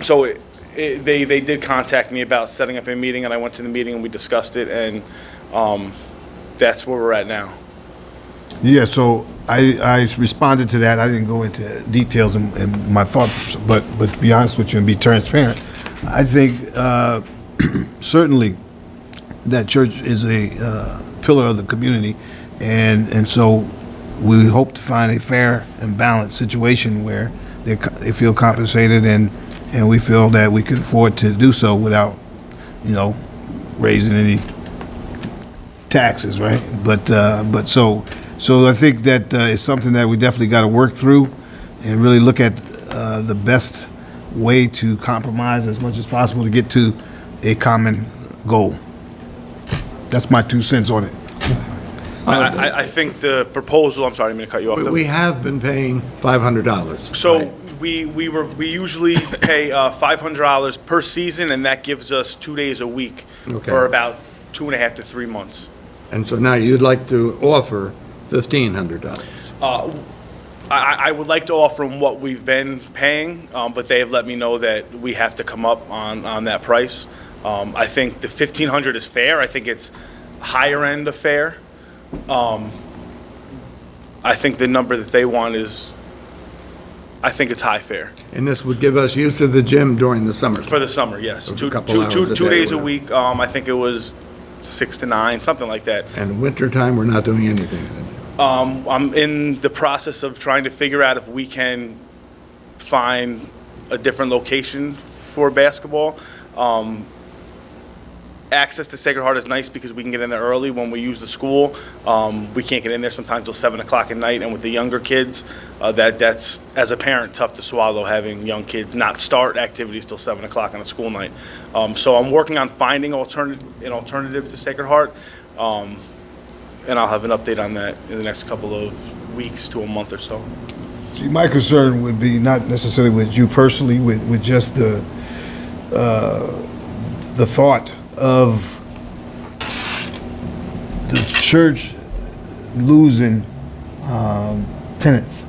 S9: So they did contact me about setting up a meeting, and I went to the meeting and we discussed it, and that's where we're at now.
S4: Yeah, so I responded to that. I didn't go into details in my thoughts, but to be honest with you and be transparent, I think certainly that church is a pillar of the community, and so we hope to find a fair and balanced situation where they feel compensated, and we feel that we can afford to do so without, raising any taxes, right? But so I think that it's something that we definitely got to work through and really look at the best way to compromise as much as possible to get to a common goal. That's my 2 cents on it.
S9: I think the proposal, I'm sorry, I'm going to cut you off.
S1: We have been paying $500.
S9: So we usually pay $500 per season, and that gives us 2 days a week
S1: Okay.
S9: for about 2.5 to 3 months.
S1: And so now you'd like to offer $1,500.
S9: I would like to offer them what we've been paying, but they have let me know that we have to come up on that price. I think the $1,500 is fair. I think it's higher end of fair. I think the number that they want I think it's high fair.
S1: And this would give us use of the gym during the summer.
S9: For the summer, yes.
S1: A couple hours a
S9: 2
S1: day,
S9: days a
S1: whatever.
S9: week. I think it was 6 to 9, something like that.
S1: And wintertime, we're not doing anything.
S9: I'm in the process of trying to figure out if we can find a different location for basketball. Access to Sacred Heart is nice because we can get in there early when we use the school. We can't get in there sometimes till 7 o'clock at night, and with the younger kids, that's, as a parent, tough to swallow, having young kids not start activities till 7 o'clock on a school night. So I'm working on finding an alternative to Sacred Heart, and I'll have an update on that in the next couple of weeks to a month or so.
S4: See, my concern would be not necessarily with you personally, with just the thought of the church losing tenants,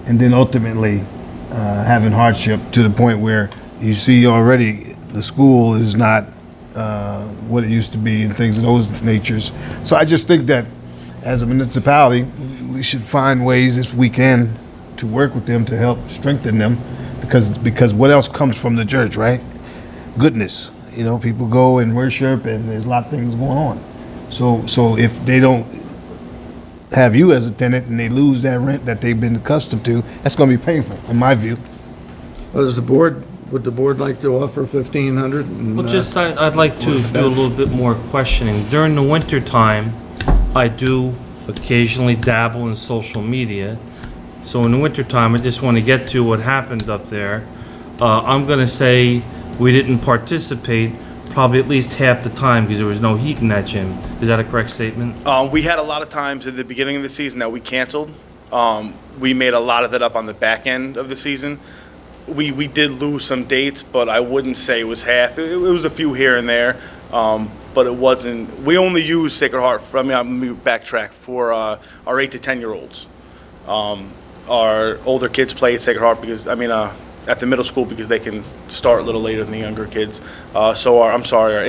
S4: and then ultimately having hardship to the point where you see already the school is not what it used to be and things of those natures. So I just think that as a municipality, we should find ways, if we can, to work with them to help strengthen them, because what else comes from the church, right? Goodness. People go and worship, and there's a lot of things going on. So if they don't have you as a tenant and they lose that rent that they've been accustomed to, that's going to be painful, in my view.
S1: Would the board like to offer $1,500?
S3: Well, I'd like to do a little bit more questioning. During the winter time, I do occasionally dabble in social media. So in the winter time, I just want to get to what happened up there. I'm going to say we didn't participate probably at least half the time because there was no heat in that gym. Is that a correct statement?
S9: We had a lot of times at the beginning of the season that we canceled. We made a lot of that up on the back end of the season. We did lose some dates, but I wouldn't say it was half. It was a few here and there, but it wasn't. We only used Sacred Heart. Let me backtrack for our 8 to 10-year-olds. Our older kids play at Sacred Heart because at the middle school because they can start a little later than the younger kids. So our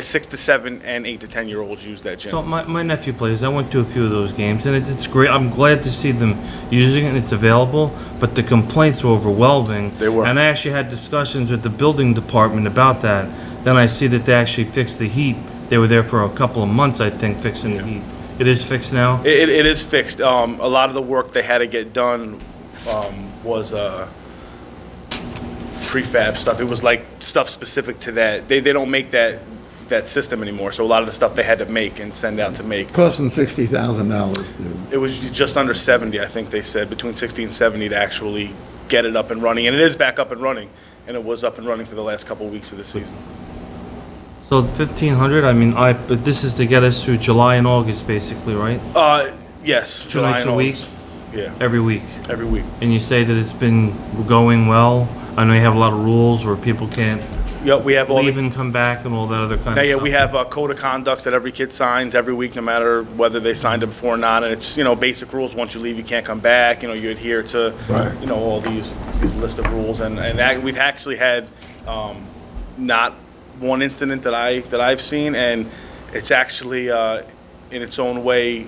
S9: 6 to 7 and 8 to 10-year-olds use that gym.
S3: So my nephew plays. I went to a few of those games, and it's great. I'm glad to see them using it and it's available, but the complaints were overwhelming.
S9: They were.
S3: And I actually had discussions with the building department about that. Then I see that they actually fixed the heat. They were there for a couple of months, I think, fixing the heat. It is fixed now?
S9: It is fixed. A lot of the work they had to get done was prefab stuff. It was like stuff specific to that. They don't make that system anymore. So a lot of the stuff they had to make and send out to make.
S1: Cost them $60,000,
S9: It was just under 70, I think they said, between 60 and 70 to actually get it up and running. And it is back up and running. And it was up and running for the last couple of weeks of the season.
S3: So the 1,500, but this is to get us through July and August, basically, right?
S9: Yes.
S3: 2 nights a week?
S9: Yeah,
S3: Every week?
S9: every week.
S3: And you say that it's been going well? I know you have a lot of rules where people can't
S9: Yep, we have all
S3: leave
S9: the,
S3: and come back and all that other kind
S9: now,
S3: of
S9: yeah,
S3: stuff.
S9: we have code of conducts that every kid signs every week, no matter whether they signed it before or not. And it's, basic rules. Once you leave, you can't come back. You adhere to,
S4: Right.
S9: all these list of rules. And we've actually had not one incident that I've seen, and it's actually in its own way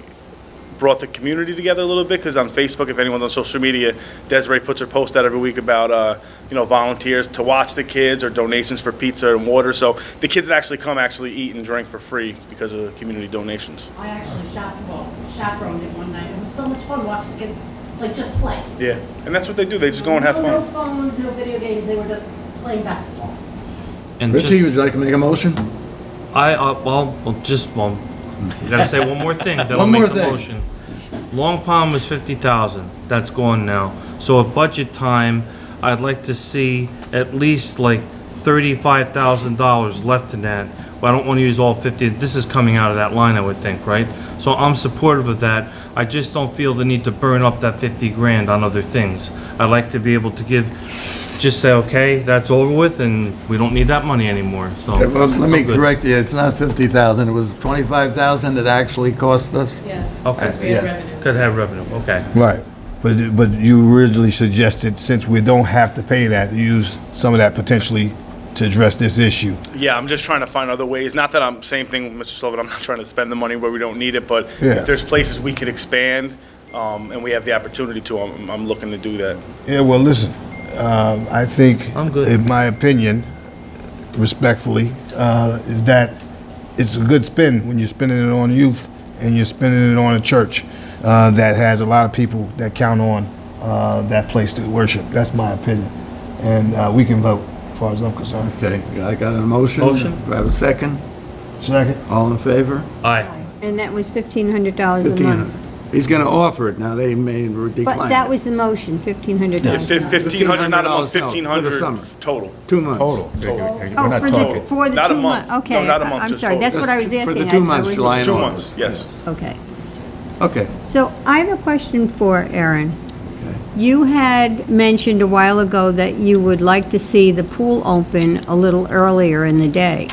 S9: brought the community together a little bit, because on Facebook, if anyone's on social media, Desiree puts her post out every week about volunteers to watch the kids or donations for pizza and water. So the kids that actually come actually eat and drink for free because of community donations.
S10: I actually chaperoned it one night. It was so much fun watching kids just play.
S9: Yeah, and that's what they do. They just go and have
S10: No
S9: fun.
S10: phones, no video games. They were just playing basketball.
S3: And
S1: Richie,
S3: just-
S1: would you like to make a motion?
S3: You gotta say one more thing, then I'll
S1: One
S3: make
S1: more
S3: the
S1: thing.
S3: motion. Long Pond was 50,000, that's gone now. So at budget time, I'd like to see at least like $35,000 left in that. Well, I don't wanna use all 50, this is coming out of that line, I would think, right? So I'm supportive of that. I just don't feel the need to burn up that 50 grand on other things. I'd like to be able to just say, okay, that's over with, and we don't need that money anymore, so.
S1: Okay, well, let me
S3: I'm good.
S1: correct you, it's not 50,000, it was 25,000 it actually cost us.
S10: Yes.
S3: Okay.
S10: Because we had
S1: Yeah.
S10: revenue.
S3: Could have revenue, okay.
S4: Right. But you originally suggested, since we don't have to pay that, use some of that potentially to address this issue.
S9: Yeah, I'm just trying to find other ways. Not that same thing, Mr. Sullivan, I'm not trying to spend the money where we don't need it, but
S4: Yeah.
S9: if there's places we could expand, and we have the opportunity to, I'm looking to do that.
S4: Yeah, well, listen, I think,
S3: I'm good.
S4: in my opinion, respectfully, is that it's a good spin when you're spending it on youth and you're spending it on a church that has a lot of people that count on that place to worship. That's my opinion. And we can vote, as far as I'm concerned.
S1: Okay, I got a motion.
S3: Motion.
S1: Do I have a second?
S4: Second?
S1: All in favor?
S3: Aye.
S7: And that was $1,500 a
S1: 1,500.
S7: month.
S1: He's gonna offer it, now they may decline.
S7: But that was the motion, $1,500.
S9: $1,500, not a month,
S1: $1,500, no, for the
S9: $1,500
S1: summer.
S9: total.
S1: 2 months.
S7: Oh, for the
S9: Not a
S7: 2
S9: month.
S7: months, okay.
S9: No, not a month,
S7: I'm
S9: just
S7: sorry, that's
S9: total.
S7: what I was
S1: Just for
S7: asking.
S1: the 2
S7: I
S1: months,
S7: wasn't-
S1: July and
S9: 2
S1: August.
S9: months, yes.
S7: Okay.
S1: Okay.
S7: So I have a question for Aaron. You had mentioned a while ago that you would like to see the pool open a little earlier in the day.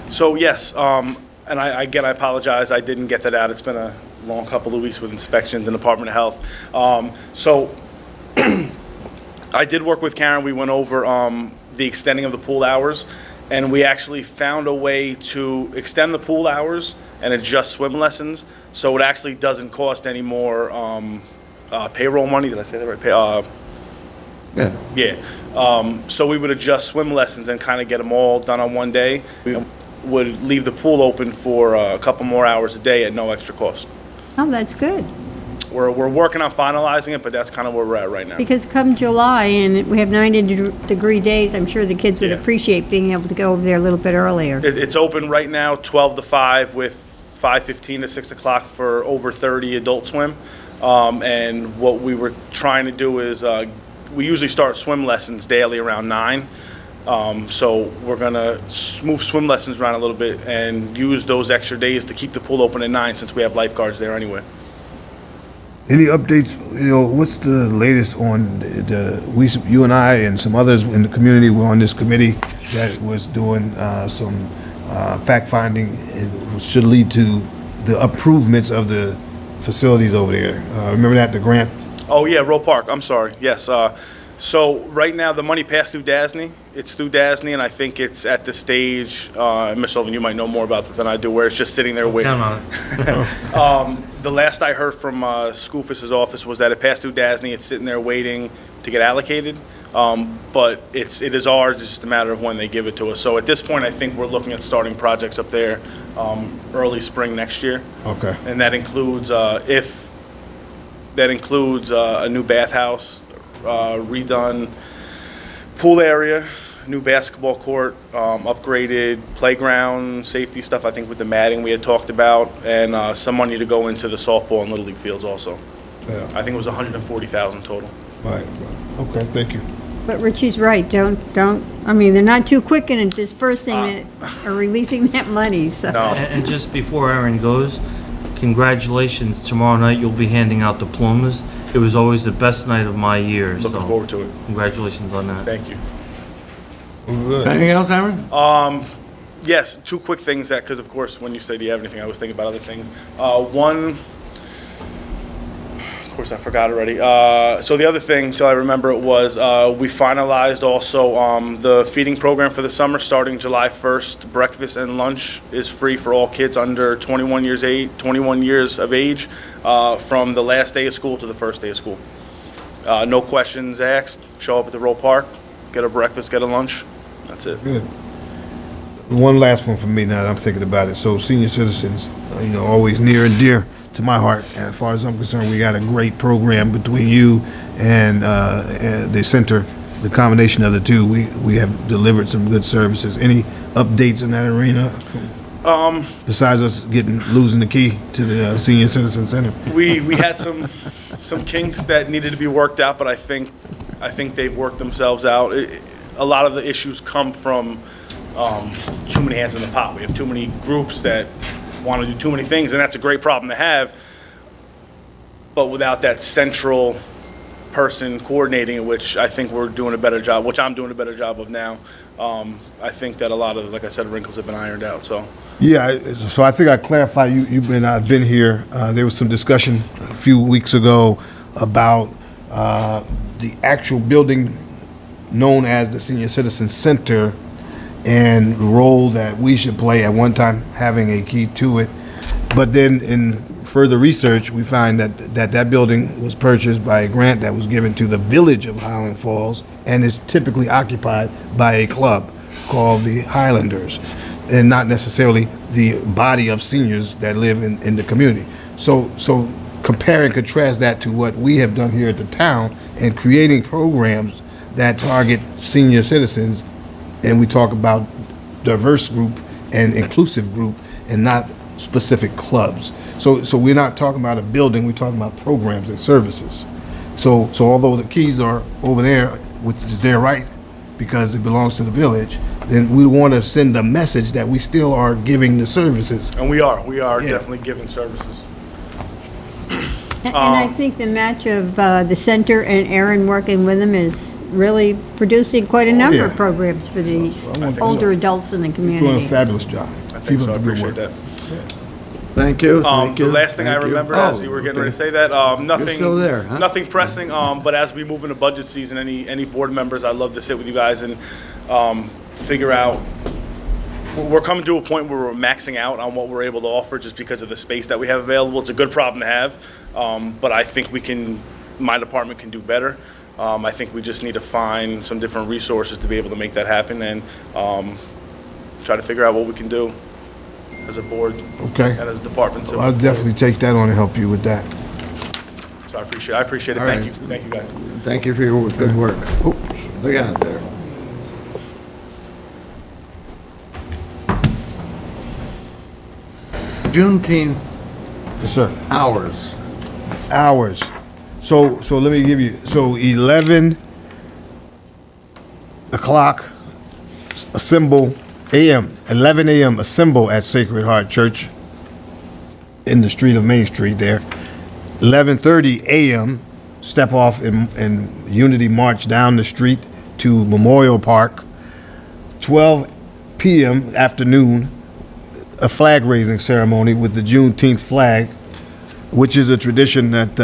S9: So, yes, and I apologize, I didn't get that out. It's been a long couple of weeks with inspections and Department of Health. So, I did work with Karen. We went over the extending of the pool hours, and we actually found a way to extend the pool hours and adjust swim lessons, so it actually doesn't cost any more payroll money. Did I say that right?
S1: Yeah.
S9: Yeah. So we would adjust swim lessons and kind of get them all done on one day. We would leave the pool open for a couple more hours a day at no extra cost.
S7: Oh, that's good.
S9: We're working on finalizing it, but that's kind of where we're at right now.
S7: Because come July and we have 90-degree days, I'm sure the kids would
S9: Yeah.
S7: appreciate being able to go over there a little bit earlier.
S9: It's open right now, 12 to 5, with 5:15 to 6 o'clock for over 30 adult swim. And what we were trying to do is, we usually start swim lessons daily around 9. So we're gonna move swim lessons around a little bit and use those extra days to keep the pool open at 9, since we have lifeguards there anyway.
S4: Any updates, what's the latest on you and I and some others in the community were on this committee that was doing some fact-finding and should lead to the improvements of the facilities over there. Remember that, the grant?
S9: Oh, yeah, Roe Park, I'm sorry, yes. So right now, the money passed through DASNY. It's through DASNY, and I think it's at the stage, Ms. Sullivan, you might know more about it than I do, where it's just sitting there waiting.
S3: Count on it.
S9: The last I heard from Schoolfish's office was that it passed through DASNY. It's sitting there waiting to get allocated. But it is ours. It's just a matter of when they give it to us. So at this point, I think we're looking at starting projects up there early spring next year.
S4: Okay.
S9: And that includes a new bathhouse, redone pool area, new basketball court, upgraded playground, safety stuff, I think with the matting we had talked about, and some money to go into the softball and Little League fields also.
S4: Yeah.
S9: I think it was $140,000 total.
S4: Right. Okay, thank you.
S7: But Richie's right, I mean, they're not too quick in dispersing it or releasing that money, so.
S9: No.
S3: And just before Aaron goes, congratulations, tomorrow night you'll be handing out diplomas. It was always the best night of my year,
S9: Looking
S3: so
S9: forward to it.
S3: congratulations on that.
S9: Thank you.
S1: Anything else, Aaron?
S9: Yes, two quick things because of course when you say do you have anything, I was thinking about other things. One, of course I forgot already. So the other thing, till I remember it, was we finalized also the feeding program for the summer starting July 1st. Breakfast and lunch is free for all kids under 21 years of age from the last day of school to the first day of school. No questions asked. Show up at the Roe Park, get a breakfast, get a lunch. That's it.
S4: Good. One last one for me now that I'm thinking about it. So senior citizens, always near and dear to my heart. And as far as I'm concerned, we got a great program between you and the center. The combination of the two, we have delivered some good services. Any updates in that arena? Besides us losing the key to the senior citizen center.
S9: We had some kinks that needed to be worked out, but I think they've worked themselves out. A lot of the issues come from too many hands in the pot. We have too many groups that want to do too many things, and that's a great problem to have. But without that central person coordinating it, which I think we're doing a better job, which I'm doing a better job of now, I think that a lot of, like I said, wrinkles have been ironed out. So.
S4: Yeah, so I think I clarified, I've been here, there was some discussion a few weeks ago about the actual building known as the Senior Citizen Center and the role that we should play at one time having a key to it. But then in further research, we find that building was purchased by a grant that was given to the village of Highland Falls and is typically occupied by a club called the Highlanders, and not necessarily the body of seniors that live in the community. So compare and contrast that to what we have done here at the town and creating programs that target senior citizens, and we talk about diverse group and inclusive group and not specific clubs. So we're not talking about a building, we're talking about programs and services. So although the keys are over there, which is their right because it belongs to the village, then we want to send a message that we still are giving the services.
S9: And we are
S4: Yeah.
S9: definitely giving services.
S7: And I think the match of the center and Aaron working with them is really producing quite a number of
S4: yeah.
S7: programs for these
S4: I think
S7: older
S4: so.
S7: adults in the
S4: Doing a
S7: community.
S4: fabulous job.
S9: I think
S4: Keep
S9: so.
S4: up
S9: I
S4: the good
S9: appreciate
S4: work.
S9: that.
S1: Thank you. Thank you.
S9: The last thing I
S1: Thank you.
S9: remember,
S1: Oh,
S9: as you were getting ready to say that, nothing.
S1: You're still there, huh?
S9: Nothing pressing. But as we move into budget season, any board members, I'd love to sit with you guys and figure out. We're coming to a point where we're maxing out on what we're able to offer just because of the space that we have available. It's a good problem to have, but I think my department can do better. I think we just need to find some different resources to be able to make that happen and try to figure out what we can do as a board
S4: Okay.
S9: and as a department.
S4: I'll definitely take that on and help you with that.
S9: So I appreciate it.
S1: All
S9: Thank
S1: right.
S9: you. Thank you, guys.
S1: Thank you for your good work. Look out there. Juneteenth
S4: Yes, sir.
S1: hours.
S4: Hours. So let me give you, 11 o'clock, assemble, a.m., 11 a.m., assemble at Sacred Heart Church in the street of Main Street there. 11:30 a.m., step off in Unity March down the street to Memorial Park. 12 p.m. afternoon, a flag raising ceremony with the Juneteenth flag, which is a tradition that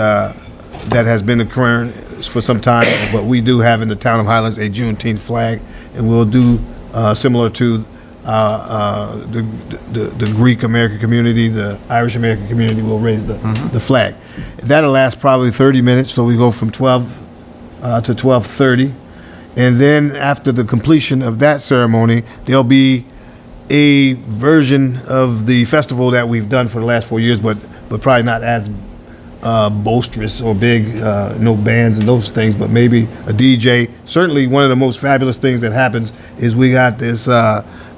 S4: has been occurring for some time, but we do have in the town of Highlands a Juneteenth flag, and we'll do similar to the Greek American community, the Irish American community will raise the flag. That'll last probably 30 minutes, so we go from 12 to 12:30. And then after the completion of that ceremony, there'll be a version of the festival that we've done for the last 4 years, but probably not as boisterous or big, no bands and those things, but maybe a DJ. Certainly one of the most fabulous things that happens is we got this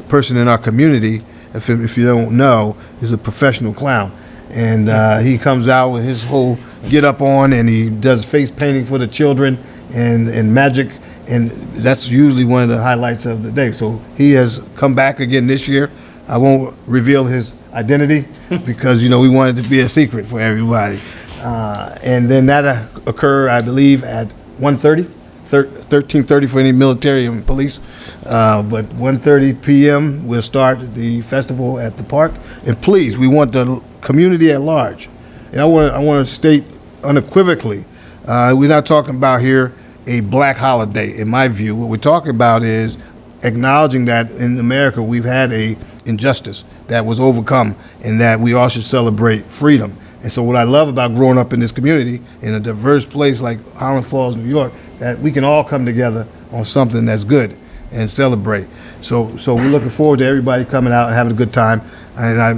S4: person in our community, if you don't know, is a professional clown. And he comes out with his whole get up on, and he does face painting for the children and magic. And that's usually one of the highlights of the day. So he has come back again this year. I won't reveal his identity because, we want it to be a secret for everybody. And then that occur, I believe, at 1:30, 13:30 for any military and police. But 1:30 p.m. we'll start the festival at the park. And please, we want the community at large. And I want to state unequivocally, we're not talking about here a black holiday, in my view. What we're talking about is acknowledging that in America we've had a injustice that was overcome and that we all should celebrate freedom. And so what I love about growing up in this community, in a diverse place like Highlands Falls, New York, that we can all come together on something that's good and celebrate. So we're looking forward to everybody coming out and having a good time. And I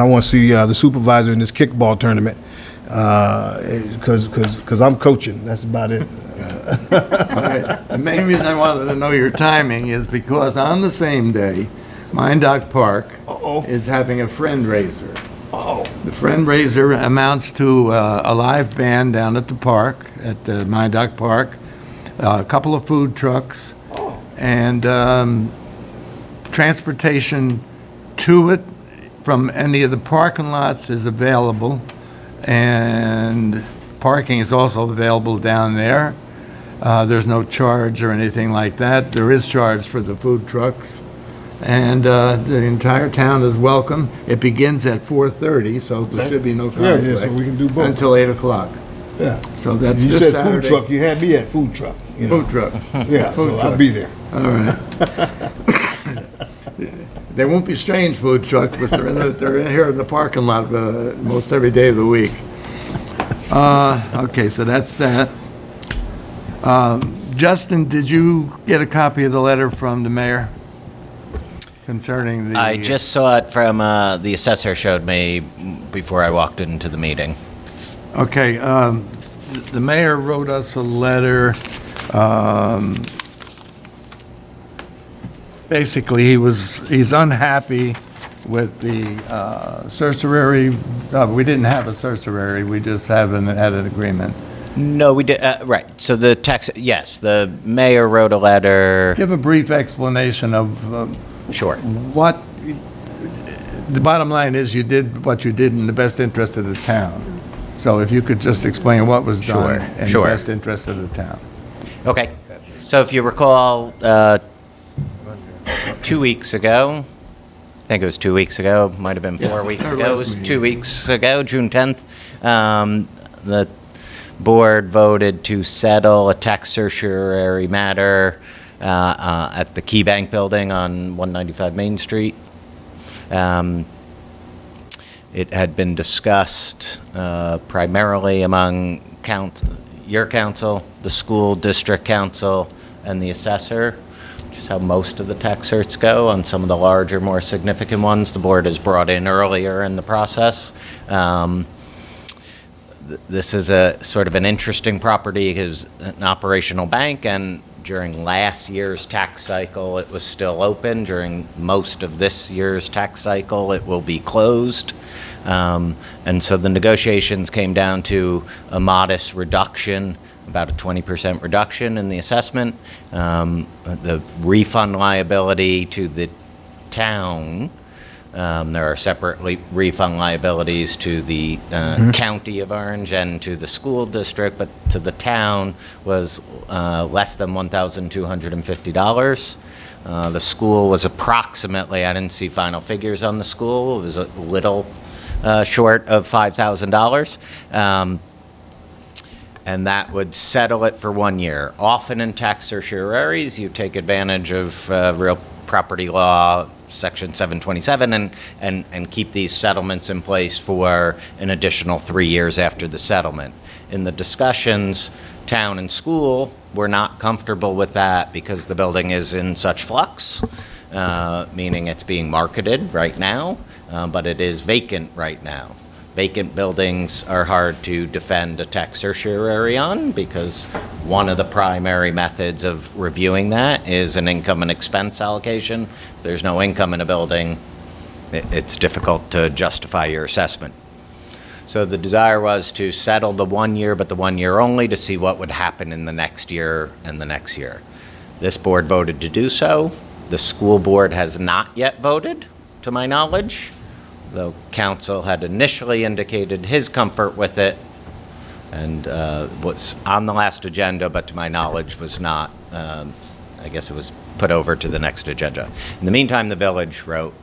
S4: want to see the supervisor in this kickball tournament because I'm coaching. That's about it.
S1: Okay. The main reason I wanted to know your timing is because on the same day, Mindock Park is having a friend raiser. The friend raiser amounts to a live band down at the park, at Mindock Park, a couple of food trucks, and transportation to it from any of the parking lots is available, and parking is also available down there. There's no charge or anything like that. There is charge for the food trucks. And the entire town is welcome. It begins at 4:30, so there should be no conflict.
S4: Yeah, so we can do both.
S1: Until 8 o'clock.
S4: Yeah.
S1: So that's
S4: You
S1: this
S4: said
S1: Saturday.
S4: food truck, you had me at food truck.
S1: Food truck.
S4: Yeah,
S1: Food
S4: so
S1: truck.
S4: I'll be there.
S1: All right. They won't be strange food trucks, but they're in here in the parking lot most every day of the week. Okay, so that's that. Justin, did you get a copy of the letter from the mayor concerning the...
S2: I just saw it from, the assessor showed me before I walked into the meeting.
S1: Okay, the mayor wrote us a letter. Basically, he's unhappy with the certiorari. We didn't have a certiorari, we just had an agreement.
S2: No, we did, right, so the text, yes, the mayor wrote a letter.
S1: Give a brief explanation of
S2: Sure.
S1: what, the bottom line is you did what you did in the best interest of the town. So if you could just explain what was done in the
S2: Sure.
S1: best interest of the town.
S2: Okay, so if you recall, 2 weeks ago, I think it was 2 weeks ago, might have been 4 weeks
S1: our
S2: ago, it
S1: last
S2: was
S1: meeting.
S2: 2 weeks ago, June 10th, the board voted to settle a tax certiorari matter at the Key Bank Building on 195 Main Street. It had been discussed primarily among your council, the school district council, and the assessor, which is how most of the tax certs go. On some of the larger, more significant ones, the board is brought in earlier in the process. This is a sort of an interesting property. It was an operational bank, and during last year's tax cycle, it was still open. During most of this year's tax cycle, it will be closed. And so the negotiations came down to a modest reduction, about a 20% reduction in the assessment. The refund liability to the town There are separate refund liabilities to the county of Orange and to the school district, but to the town was less than $1,250. The school was approximately, I didn't see final figures on the school, it was a little short of $5,000. And that would settle it for 1 year. Often in tax certiorari's, you take advantage of real property law, Section 727, and keep these settlements in place for an additional 3 years after the settlement. In the discussions, town and school were not comfortable with that because the building is in such flux, meaning it's being marketed right now, but it is vacant right now. Vacant buildings are hard to defend a tax certiorari on because one of the primary methods of reviewing that is an income and expense allocation. If there's no income in a building, it's difficult to justify your assessment. So the desire was to settle the 1 year, but the 1 year only, to see what would happen in the next year and the next year. This board voted to do so. The school board has not yet voted, to my knowledge, though council had initially indicated his comfort with it and was on the last agenda, but to my knowledge was not. I guess it was put over to the next agenda. In the meantime, the village wrote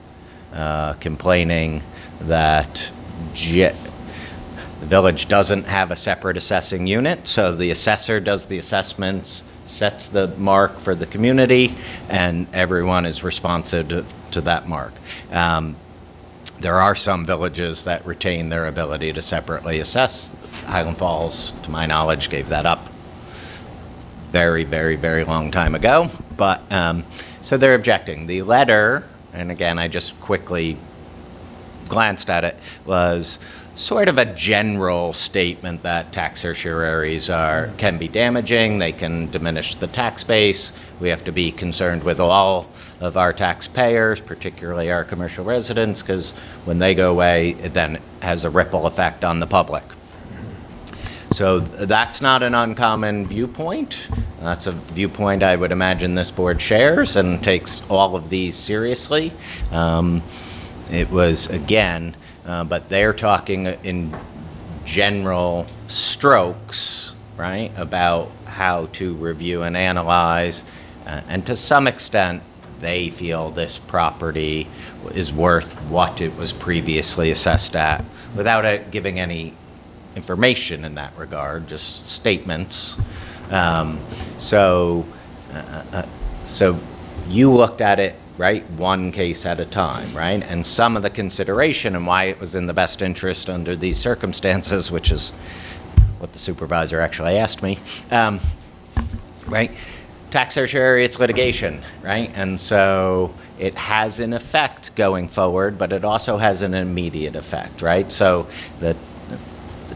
S2: complaining that the village doesn't have a separate assessing unit, so the assessor does the assessments, sets the mark for the community, and everyone is responsive to that mark. There are some villages that retain their ability to separately assess. Highland Falls, to my knowledge, gave that up very, very, very long time ago. But, so they're objecting. The letter, and again, I just quickly glanced at it, was sort of a general statement that tax certiorari's can be damaging, they can diminish the tax base, we have to be concerned with all of our taxpayers, particularly our commercial residents, because when they go away, it then has a ripple effect on the public. So that's not an uncommon viewpoint. That's a viewpoint I would imagine this board shares and takes all of these seriously. It was, again, but they're talking in general strokes, right, about how to review and analyze, and to some extent, they feel this property is worth what it was previously assessed at, without it giving any information in that regard, just statements. So you looked at it, right, one case at a time, right? And some of the consideration and why it was in the best interest under these circumstances, which is what the supervisor actually asked me, right? Tax certiorari, it's litigation, right? And so it has an effect going forward, but it also has an immediate effect, right? So the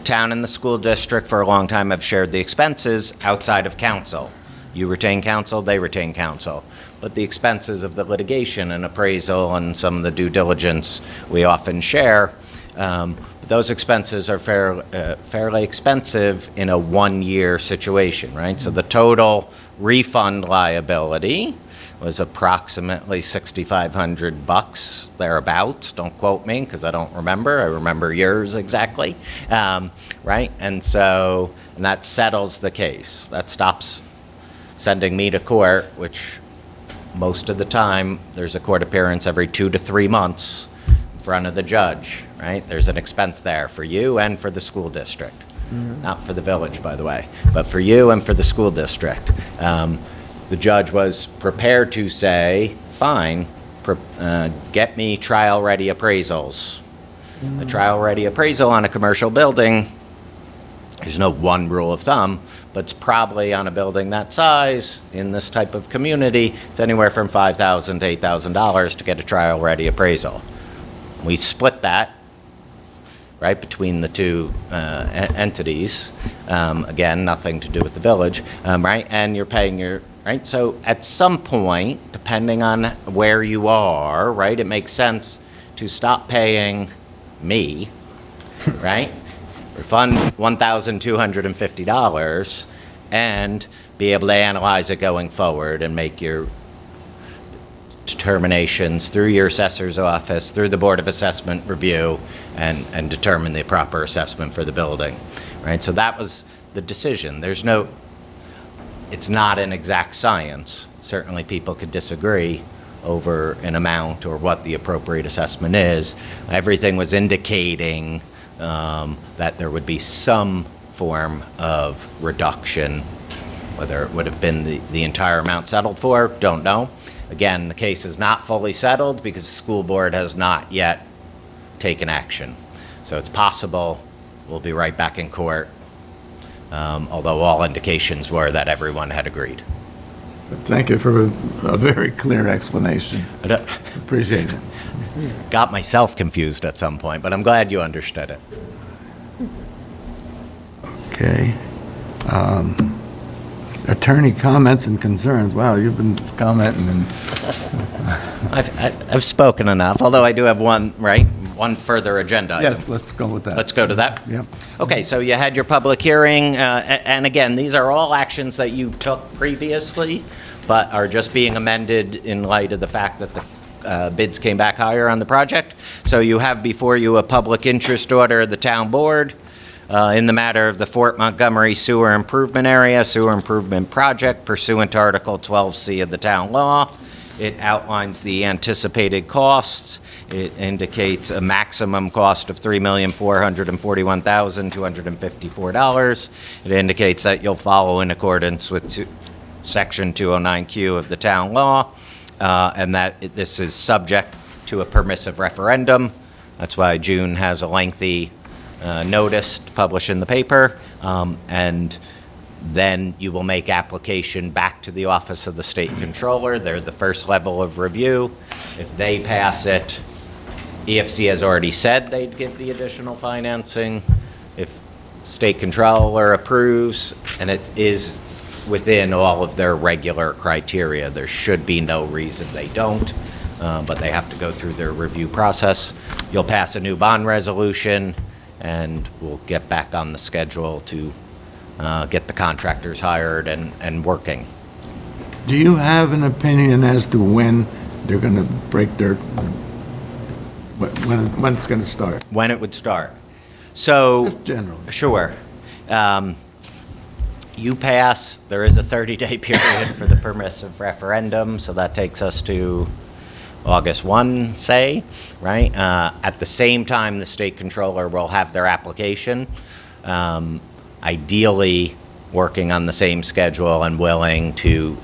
S2: town and the school district for a long time have shared the expenses outside of council. You retain counsel, they retain counsel. But the expenses of the litigation and appraisal and some of the due diligence we often share, those expenses are fairly expensive in a 1 year situation, right? So the total refund liability was approximately $6,500 thereabouts. Don't quote me because I don't remember. I remember yours exactly, right? And so, and that settles the case. That stops sending me to court, which most of the time there's a court appearance every 2 to 3 months in front of the judge, right? There's an expense there for you and for the school district. Not for the village, by the way, but for you and for the school district. The judge was prepared to say, fine, get me trial-ready appraisals. A trial-ready appraisal on a commercial building, there's no one rule of thumb, but it's probably on a building that size, in this type of community, it's anywhere from $5,000 to $8,000 to get a trial-ready appraisal. We split that, right, between the two entities. Again, nothing to do with the village, right? And you're paying your, right? So at some point, depending on where you are, right, it makes sense to stop paying me, right? Refund $1,250 and be able to analyze it going forward and make your, determinations through your assessor's office, through the Board of Assessment review, and determine the proper assessment for the building, right? So that was the decision. It's not an exact science. Certainly, people could disagree over an amount or what the appropriate assessment is. Everything was indicating that there would be some form of reduction. Whether it would have been the entire amount settled for, don't know. Again, the case is not fully settled because the school board has not yet taken action. So it's possible we'll be right back in court, although all indications were that everyone had agreed.
S1: Thank you for a very clear explanation. Appreciate it.
S2: Got myself confused at some point, but I'm glad you understood it.
S1: Okay. Attorney comments and concerns. Wow, you've been commenting and
S2: I've spoken enough, although I do have one further agenda item.
S1: yes, let's go with that.
S2: Let's go to that.
S1: Yep.
S2: Okay, so you had your public hearing, and again, these are all actions that you took previously, but are just being amended in light of the fact that the bids came back higher on the project. So you have before you a public interest order of the town board in the matter of the Fort Montgomery Sewer Improvement Area Sewer Improvement Project pursuant to Article 12C of the town law. It outlines the anticipated costs. It indicates a maximum cost of $3,441,254. It indicates that you'll follow in accordance with Section 209Q of the town law, and that this is subject to a permissive referendum. That's why June has a lengthy notice to publish in the paper, and then you will make application back to the Office of the State Controller. They're the first level of review. If they pass it, EFC has already said they'd give the additional financing. If State Controller approves, and it is within all of their regular criteria, there should be no reason they don't, but they have to go through their review process. You'll pass a new bond resolution, and we'll get back on the schedule to get the contractors hired and working.
S1: Do you have an opinion as to when they're going to break their, when it's going to start?
S2: When it would start. So,
S1: Just generally.
S2: sure. You pass, there is a 30-day period for the permissive referendum, so that takes us to August 1, say, right? At the same time, the state controller will have their application, ideally working on the same schedule and willing to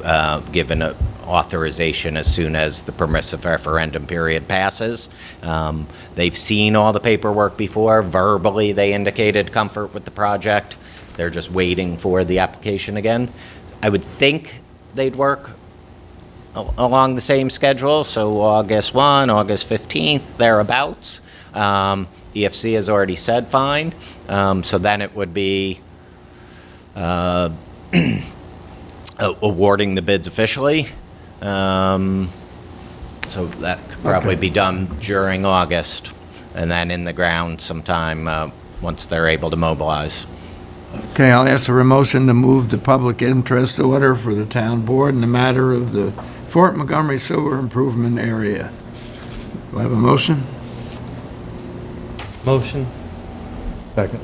S2: give an authorization as soon as the permissive referendum period passes. They've seen all the paperwork before. Verbally, they indicated comfort with the project. They're just waiting for the application again. I would think they'd work along the same schedule, so August 1, August 15th, thereabouts. EFC has already said fine, so then it would be awarding the bids officially. So that could probably be done during August, and then in the ground sometime once they're able to mobilize.
S1: Okay, I'll ask for a motion to move the public interest order for the town board in the matter of the Fort Montgomery Sewer Improvement Area. Do I have a motion?
S3: Motion.
S8: Second.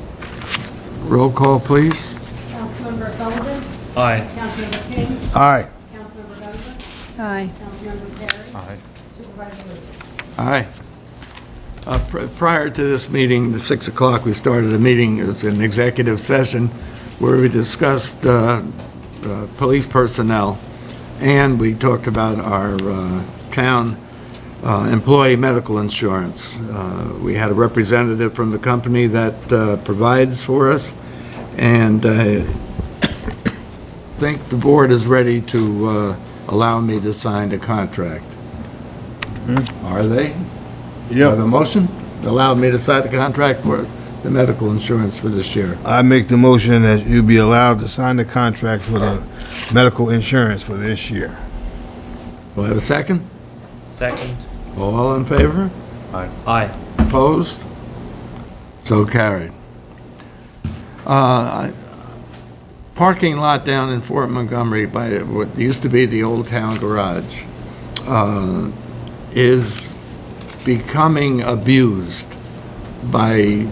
S1: Roll call, please.
S10: Councilmember Sullivan?
S3: Aye.
S10: Councilmember King?
S4: Aye.
S10: Councilmember Dozier?
S7: Aye.
S10: Councilmember Terry?
S8: Aye.
S10: Supervisor Lewis?
S1: Aye. Prior to this meeting, the 6 o'clock, we started a meeting, it was an executive session where we discussed police personnel, and we talked about our town employee medical insurance. We had a representative from the company that provides for us, and I think the board is ready to allow me to sign a contract. Are they? Do you have a motion? Allow me to sign the contract for the medical insurance for this year.
S4: I make the motion that you be allowed to sign the contract for the medical insurance for this year.
S1: Do I have a second?
S3: Second.
S1: All in favor?
S3: Aye.
S1: Opposed? So carried. Parking lot down in Fort Montgomery by what used to be the old town garage. is becoming abused by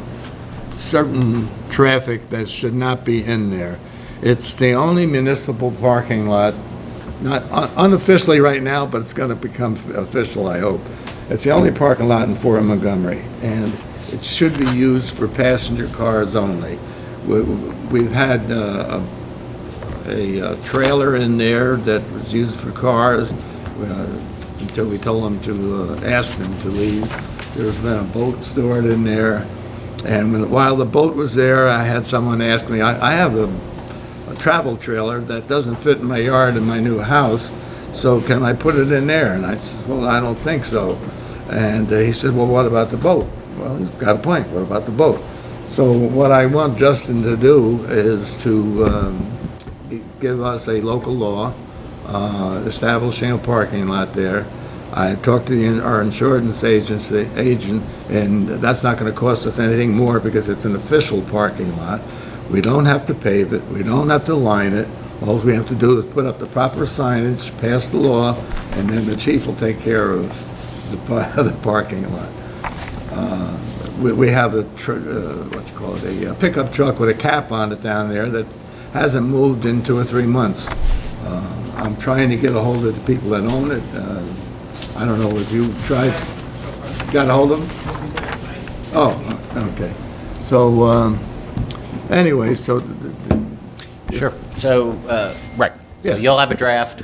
S1: certain traffic that should not be in there. It's the only municipal parking lot, not unofficially right now, but it's going to become official, I hope. It's the only parking lot in Fort Montgomery, and it should be used for passenger cars only. We've had a trailer in there that was used for cars until we told them to ask them to leave. There's been a boat stored in there, and while the boat was there, I had someone ask me, I have a travel trailer that doesn't fit in my yard in my new house, so can I put it in there? And I said, well, I don't think so. And he said, well, what about the boat? Well, he's got a point. What about the boat? So what I want Justin to do is to give us a local law establishing a parking lot there. I talked to our insurance agent, and that's not going to cost us anything more because it's an official parking lot. We don't have to pave it. We don't have to line it. All we have to do is put up the proper signage, pass the law, and then the chief will take care of the parking lot. We have a pickup truck with a cap on it down there that hasn't moved in 2 or 3 months. I'm trying to get a hold of the people that own it. I don't know if you tried, got a hold of them? Oh, okay. So, anyway, so.
S2: Sure. So, right. So
S1: Yeah.
S2: you'll have a draft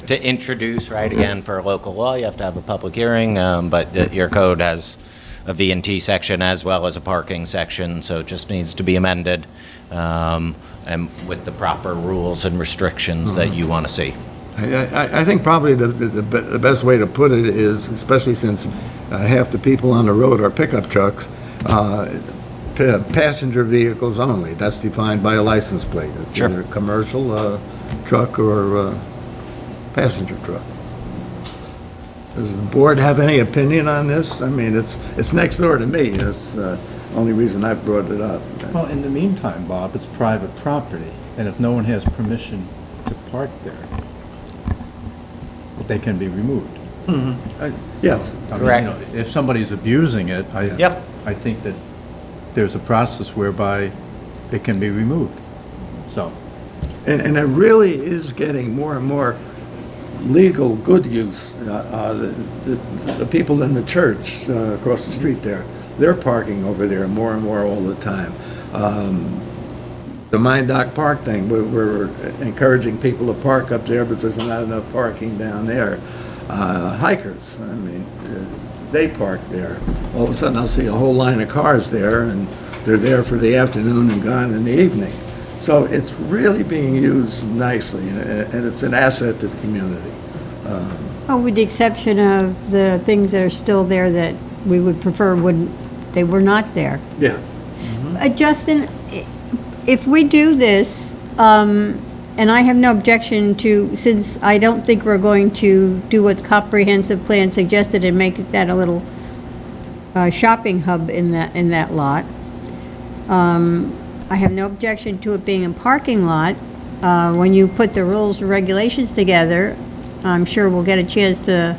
S2: to introduce, right? Again, for a local law, you have to have a public hearing, but your code has a V&T section as well as a parking section, so it just needs to be amended, and with the proper rules and restrictions that you want to see.
S1: I think probably the best way to put it is, especially since half the people on the road are pickup trucks, passenger vehicles only. That's defined by a license plate. It's
S2: Sure.
S1: either a commercial truck or passenger truck. Does the board have any opinion on this? I mean, it's next door to me. That's the only reason I brought it up.
S8: Well, in the meantime, Bob, it's private property, and if no one has permission to park there, they can be removed.
S1: Yes.
S8: I mean,
S2: Correct.
S8: you know, if somebody's abusing it,
S2: Yep.
S8: I think that there's a process whereby it can be removed. So,
S1: And it really is getting more and more legal good use. The people in the church across the street there, they're parking over there more and more all the time. The Mine Dock Park thing, we're encouraging people to park up there because there's not enough parking down there. Hikers, I mean, they park there. All of a sudden, I'll see a whole line of cars there, and they're there for the afternoon and gone in the evening. So it's really being used nicely, and it's an asset to the community.
S7: Oh, with the exception of the things that are still there that we would prefer they were not there.
S1: Yeah.
S7: Justin, if we do this, and I have no objection to, since I don't think we're going to do what the comprehensive plan suggested and make that a little shopping hub in that lot. I have no objection to it being a parking lot. When you put the rules and regulations together, I'm sure we'll get a chance to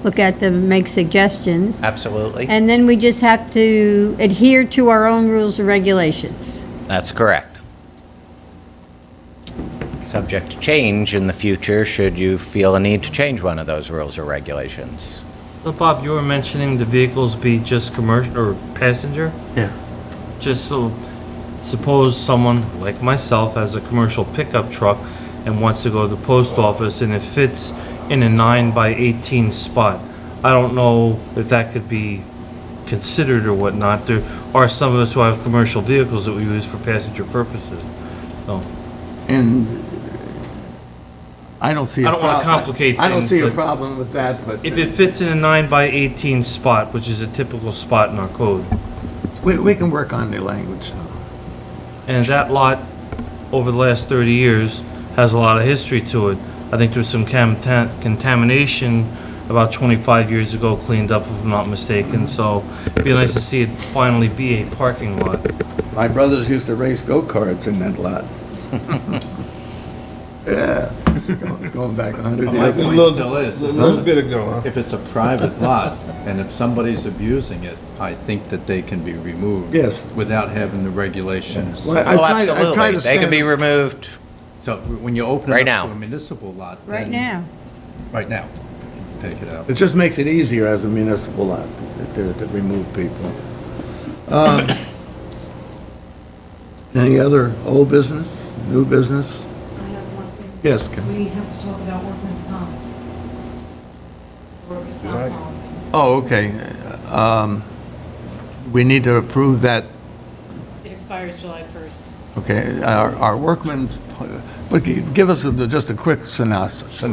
S7: look at them and make suggestions.
S2: Absolutely.
S7: And then we just have to adhere to our own rules and regulations.
S2: That's correct. Subject to change in the future, should you feel a need to change one of those rules or regulations.
S3: So Bob, you were mentioning the vehicles be just commercial or passenger?
S1: Yeah.
S3: Just so, suppose someone like myself has a commercial pickup truck and wants to go to the post office and it fits in a 9x18 spot. I don't know if that could be considered or whatnot. There are some of us who have commercial vehicles that we use for passenger purposes. So,
S1: And I don't see.
S3: I don't wanna complicate
S1: I don't
S3: things,
S1: see a
S3: but
S1: problem with that, but
S3: if it fits in a 9x18 spot, which is a typical spot in our code,
S1: we can work on the language.
S3: and that lot, over the last 30 years, has a lot of history to it. I think there's some contamination about 25 years ago cleaned up, if I'm not mistaken, so it'd be nice to see it finally be a parking lot.
S1: My brothers used to race go-karts in that lot. Yeah. Going back 100
S8: My
S1: years.
S8: point still is,
S4: A little bit ago, huh?
S8: if it's a private lot, and if somebody's abusing it, I think that they can be removed.
S1: Yes.
S8: Without having the regulations.
S1: Well,
S2: Oh,
S1: I tried
S2: absolutely.
S1: to
S2: They can be
S1: stand-
S2: removed.
S8: So when you open
S2: Right
S8: it
S2: now.
S8: up to a municipal lot.
S7: Right
S8: then-
S7: now.
S8: Right now, take it out.
S1: It just makes it easier as a municipal lot to remove people. Any other old business, new business?
S10: I have one thing.
S1: Yes, Ken.
S10: We have to talk about workman's comp. Workers' comp policy.
S1: Oh, okay. We need to approve that,
S10: It expires July 1st.
S1: okay, our workmen's, but give us just a quick synopsis.
S10: So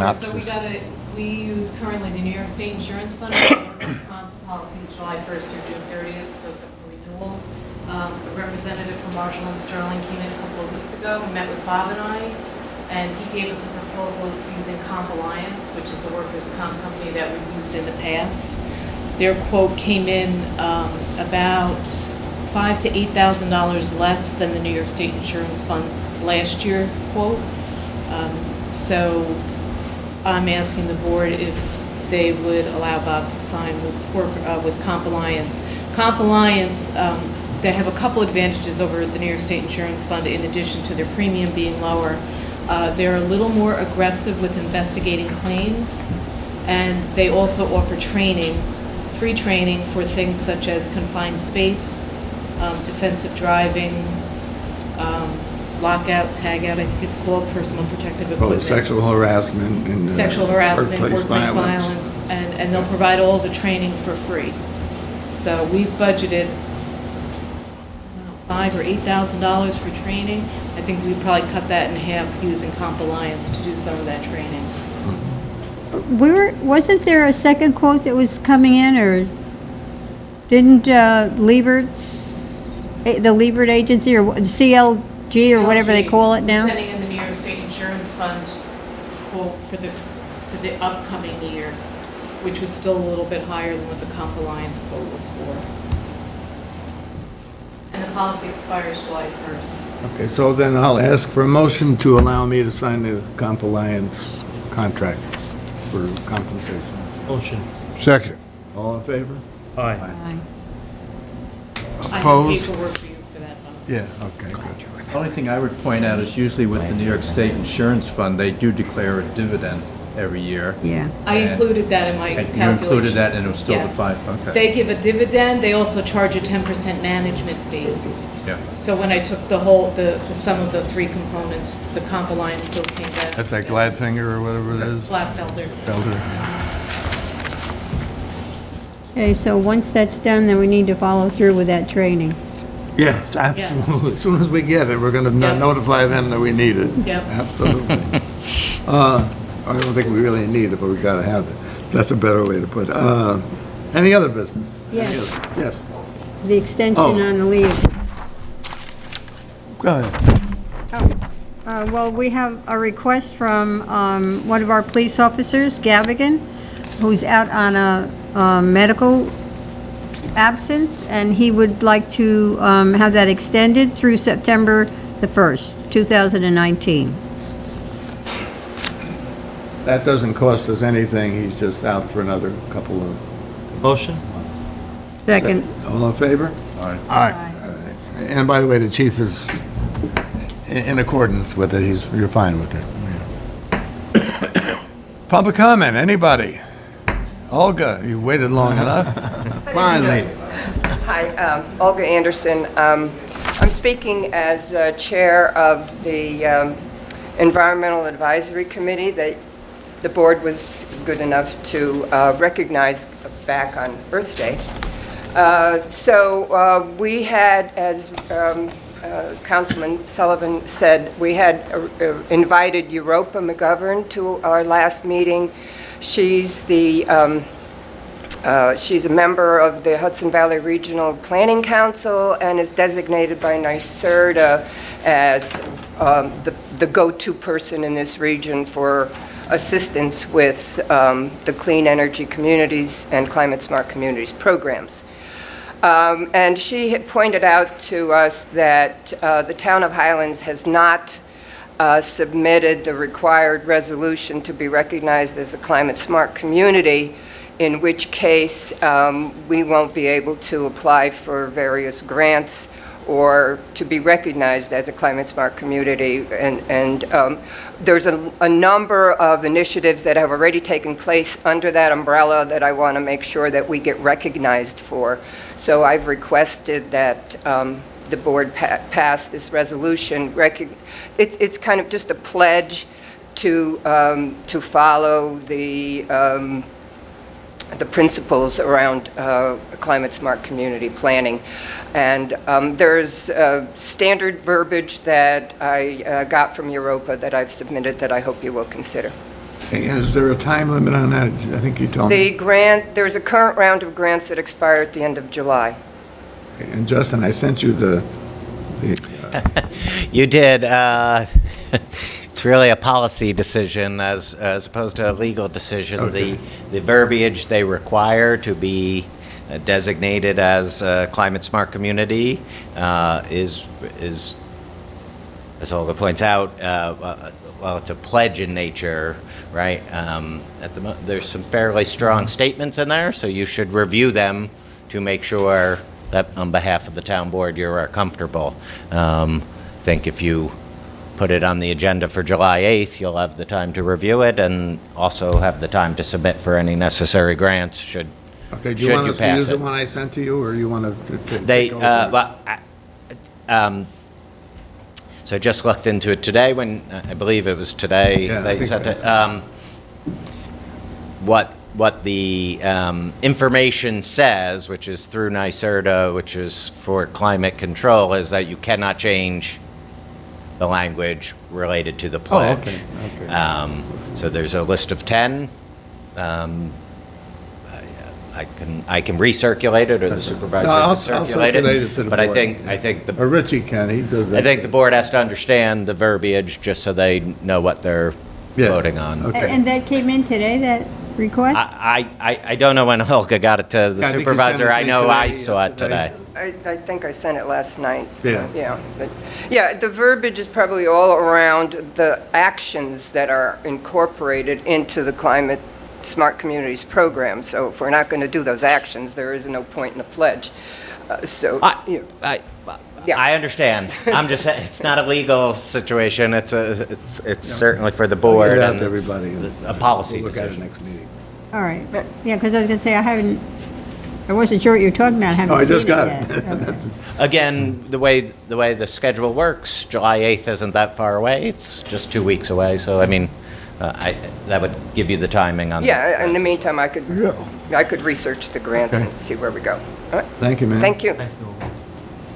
S10: we use currently the New York State Insurance Fund. Our workers' comp policy is July 1st through June 30th, so it's up for renewal. A representative from Marshall and Sterling came in a couple of weeks ago, we met with Bob and I, and he gave us a proposal using Comp Alliance, which is a workers' comp company that we've used in the past. Their quote came in about $5,000 to $8,000 less than the New York State Insurance Fund's last year quote. So I'm asking the board if they would allow Bob to sign with Comp Alliance. Comp Alliance, they have a couple advantages over the New York State Insurance Fund in addition to their premium being lower. They're a little more aggressive with investigating claims, and they also offer training, free training for things such as confined space, defensive driving, lockout, tagout, I think it's called, personal protective
S1: Oh,
S10: equipment.
S1: sexual harassment and.
S10: Sexual harassment, workplace violence, and they'll provide all the training for free. So we've budgeted $5,000 or $8,000 for training. I think we'd probably cut that in half using Comp Alliance to do some of that training.
S7: Wasn't there a second quote that was coming in, or didn't the Liebert Agency, or CLG, or whatever they call it now?
S10: Sending in the New York State Insurance Fund quote for the upcoming year, which was still a little bit higher than what the Comp Alliance quote was for. And the policy expires July 1st.
S1: Okay, so then I'll ask for a motion to allow me to sign the Comp Alliance contract for compensation.
S3: Motion.
S4: Second.
S1: All in favor?
S3: Aye.
S10: I have
S1: Opposed?
S10: paperwork for you for that one.
S1: Yeah, okay, good.
S8: The only thing I would point out is usually with the New York State Insurance Fund, they do declare a dividend every year.
S7: Yeah.
S10: I included that in my
S8: And
S10: calculation.
S8: you included that, and it was still the
S10: Yes.
S8: 5, okay.
S10: They give a dividend, they also charge a 10% management fee.
S8: Yeah.
S10: So when I took the sum of the three components, the Comp Alliance still came back.
S1: That's that Gladfinger or whatever it is?
S10: Blackfelder.
S1: Felder.
S7: Okay, so once that's done, then we need to follow through with that training.
S1: Yes, absolutely. As soon as we get it, we're going to
S10: Yep.
S1: notify them that we need it.
S10: Yep.
S1: Absolutely. I don't think we really need it, but we got to have it. That's a better way to put it. Any other business?
S7: Yes.
S1: Yes.
S7: The extension
S1: Oh.
S7: on the leave.
S1: Go ahead.
S7: Well, we have a request from one of our police officers, Gavigan, who's out on a medical absence, and he would like to have that extended through September the 1st, 2019.
S1: That doesn't cost us anything. He's just out for another couple of...
S3: Motion?
S7: Second.
S1: All in favor?
S4: Aye.
S1: And by the way, the chief is in accordance with it. You're fine with it. Yeah. Public comment, anybody? Olga, you waited long enough. Finally.
S11: Hi, Olga Anderson. I'm speaking as chair of the Environmental Advisory Committee that the board was good enough to recognize back on Earth Day. So we had, as Councilman Sullivan said, we had invited Europa McGovern to our last meeting. She's she's a member of the Hudson Valley Regional Planning Council and is designated by NYSERDA as the go-to person in this region for assistance with the Clean Energy Communities and Climate Smart Communities programs. And she had pointed out to us that the town of Highlands has not submitted the required resolution to be recognized as a climate-smart community, in which case we won't be able to apply for various grants or to be recognized as a climate-smart community. And there's a number of initiatives that have already taken place under that umbrella that I want to make sure that we get recognized for. So I've requested that the board pass this resolution. It's kind of just a pledge to follow the principles around climate-smart community planning. And there's standard verbiage that I got from Europa that I've submitted that I hope you will consider.
S1: Okay, and is there a time limit on that? I think you told me.
S11: The grant, there's a current round of grants that expire at the end of July.
S1: Okay, and Justin, I sent you the
S2: You did. It's really a policy decision as opposed to a legal decision.
S1: Okay.
S2: The verbiage they require to be designated as a climate-smart community is, as Olga points out, well, it's a pledge in nature, right? There's some fairly strong statements in there, so you should review them to make sure that on behalf of the town board, you're comfortable. I think if you put it on the agenda for July 8th, you'll have the time to review it and also have the time to submit for any necessary grants should
S1: Okay, do
S2: should
S1: you want
S2: you
S1: us to
S2: pass
S1: use the
S2: it.
S1: one I sent to you, or you want to
S2: They,
S1: take over?
S2: well, so I just looked into it today when, I believe it was today,
S1: Yeah, I
S2: they
S1: think
S2: sent it.
S1: that's-
S2: What the information says, which is through NYSERDA, which is for climate control, is that you cannot change the language related to the pledge.
S1: okay.
S2: So there's a list of 10. I can recirculate it, or the supervisor
S1: No, I'll
S2: can circulate it.
S1: circulate it to the
S2: But I
S1: board.
S2: think
S1: Or Richie can, he does that.
S2: I think the board has to understand the verbiage just so they know what they're
S1: Yeah,
S2: voting on.
S1: okay.
S7: And that came in today, that request?
S2: I don't know when Olga got it to
S1: Yeah, I
S2: the
S1: think you
S2: supervisor.
S1: sent it to
S2: I
S1: me
S2: know
S1: today,
S2: I saw it
S1: yesterday.
S2: today.
S11: I think I sent it last night.
S1: Yeah.
S11: But, yeah, the verbiage is probably all around the actions that are incorporated into the Climate Smart Communities program. So if we're not going to do those actions, there is no point in the pledge.
S2: I understand. I'm just saying, it's not a legal situation. It's certainly for the board.
S1: Get it out
S2: and
S1: to everybody.
S2: A policy
S1: We'll look at it
S2: decision.
S1: next meeting.
S7: All right. Yeah, because I was going to say, I wasn't sure what you were talking about, I haven't
S1: Oh, I
S7: seen
S1: just got it.
S7: yet. Okay.
S1: That's-
S2: Again, the way the schedule works, July 8th isn't that far away. It's just 2 weeks away. So, I mean, that would give you the timing on.
S11: Yeah, in the meantime, I could research the grants
S1: Okay.
S11: and see where we go. All right,
S1: Thank you, man.
S11: thank you.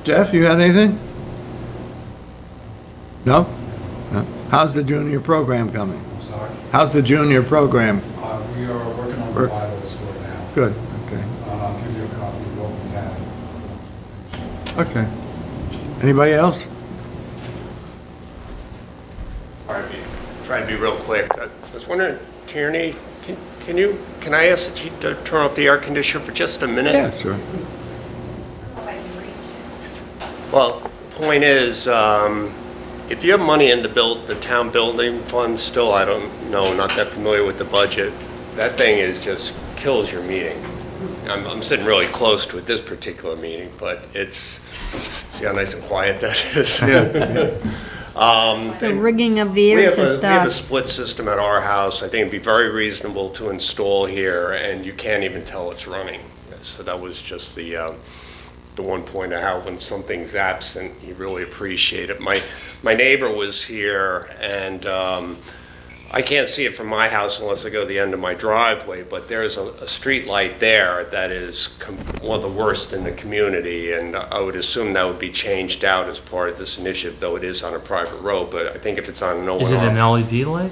S1: Jeff, you had anything? No? No? How's the junior program coming?
S12: Sorry.
S1: How's the junior program?
S12: We are working on the
S1: Work-
S12: bylaws for it now.
S1: Good, okay.
S12: I'll give you a copy of what we have.
S1: Okay. Anybody else?
S13: Try to be real quick. I was wondering, Tierney, can I ask that you turn off the air conditioner for just a minute?
S1: Yeah, sure.
S13: Well, point is, if you have money in the town building fund still, I don't know, not that familiar with the budget, that thing just kills your meeting. I'm sitting really close to it this particular meeting, but see how nice and quiet that is?
S7: The rigging of the
S13: We
S7: ears
S13: have
S7: and
S13: we have a
S7: stuff.
S13: split system at our house. I think it'd be very reasonable to install here, and you can't even tell it's running. So that was just the one point of how when something's absent, you really appreciate it. My neighbor was here, and I can't see it from my house unless I go to the end of my driveway, but there's a street light there that is one of the worst in the community, and I would assume that would be changed out as part of this initiative, though it is on a private road, but I think if it's on no
S3: Is it an
S13: one...
S3: LED light?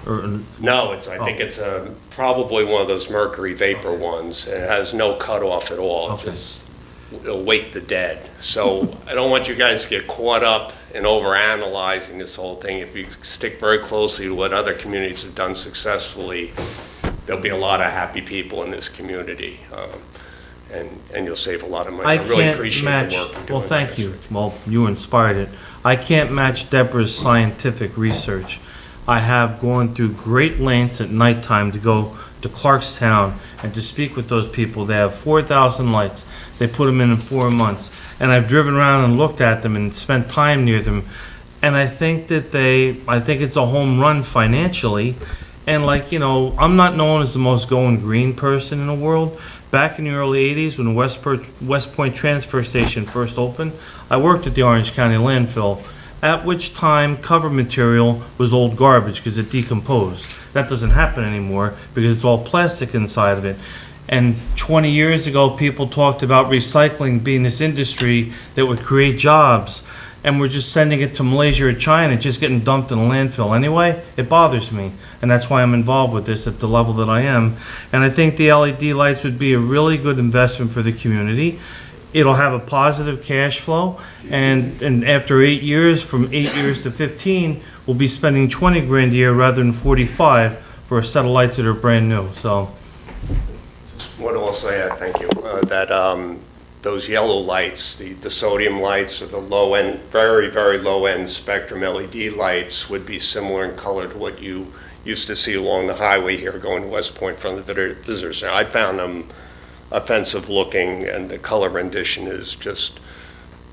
S3: Or
S13: No, I think it's probably one of those mercury vapor ones, and it has no cutoff at all.
S3: Okay.
S13: Just it'll wake the dead. So I don't want you guys to get caught up in overanalyzing this whole thing. If you stick very closely to what other communities have done successfully, there'll be a lot of happy people in this community. and you'll save a lot of money.
S3: I
S13: really
S3: can't
S13: appreciate
S3: match,
S13: the work you're
S3: well,
S13: doing.
S3: thank you. Well, you inspired it. I can't match Deborah's scientific research. I have gone through great lengths at nighttime to go to Clarkstown and to speak with those people. They have 4,000 lights. They put them in 4 months. And I've driven around and looked at them and spent time near them. And I think that I think it's a home run financially. And like, you know, I'm not known as the most going green person in the world. Back in the early 80s, when the West Point Transfer Station first opened, I worked at the Orange County landfill, at which time cover material was old garbage because it decomposed. That doesn't happen anymore because it's all plastic inside of it. And 20 years ago, people talked about recycling being this industry that would create jobs. And we're just sending it to Malaysia or China, just getting dumped in a landfill anyway. It bothers me. And that's why I'm involved with this at the level that I am. And I think the LED lights would be a really good investment for the community. It'll have a positive cash flow. And after 8 years, from 8 years to 15, we'll be spending 20 grand a year rather than 45 for a set of lights that are brand new. So,
S13: Want to also add, thank you, that those yellow lights, the sodium lights, or the low-end, very, very low-end spectrum LED lights would be similar in color to what you used to see along the highway here going to West Point from the visitor center. I found them offensive looking, and the color rendition is just,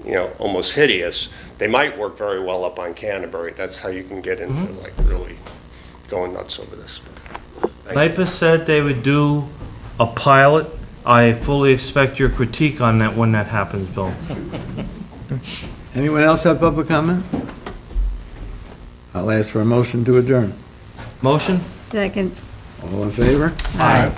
S13: you know, almost hideous. They might work very well up on Canterbury. That's how you can get into like really going nuts over this. Thank you.
S3: NIPA said they would do a pilot. I fully expect your critique on that when that happens, Bill.
S1: Anyone else have public comment? I'll ask for a motion to adjourn.
S3: Motion?
S7: Second.
S1: All in favor?
S7: Aye.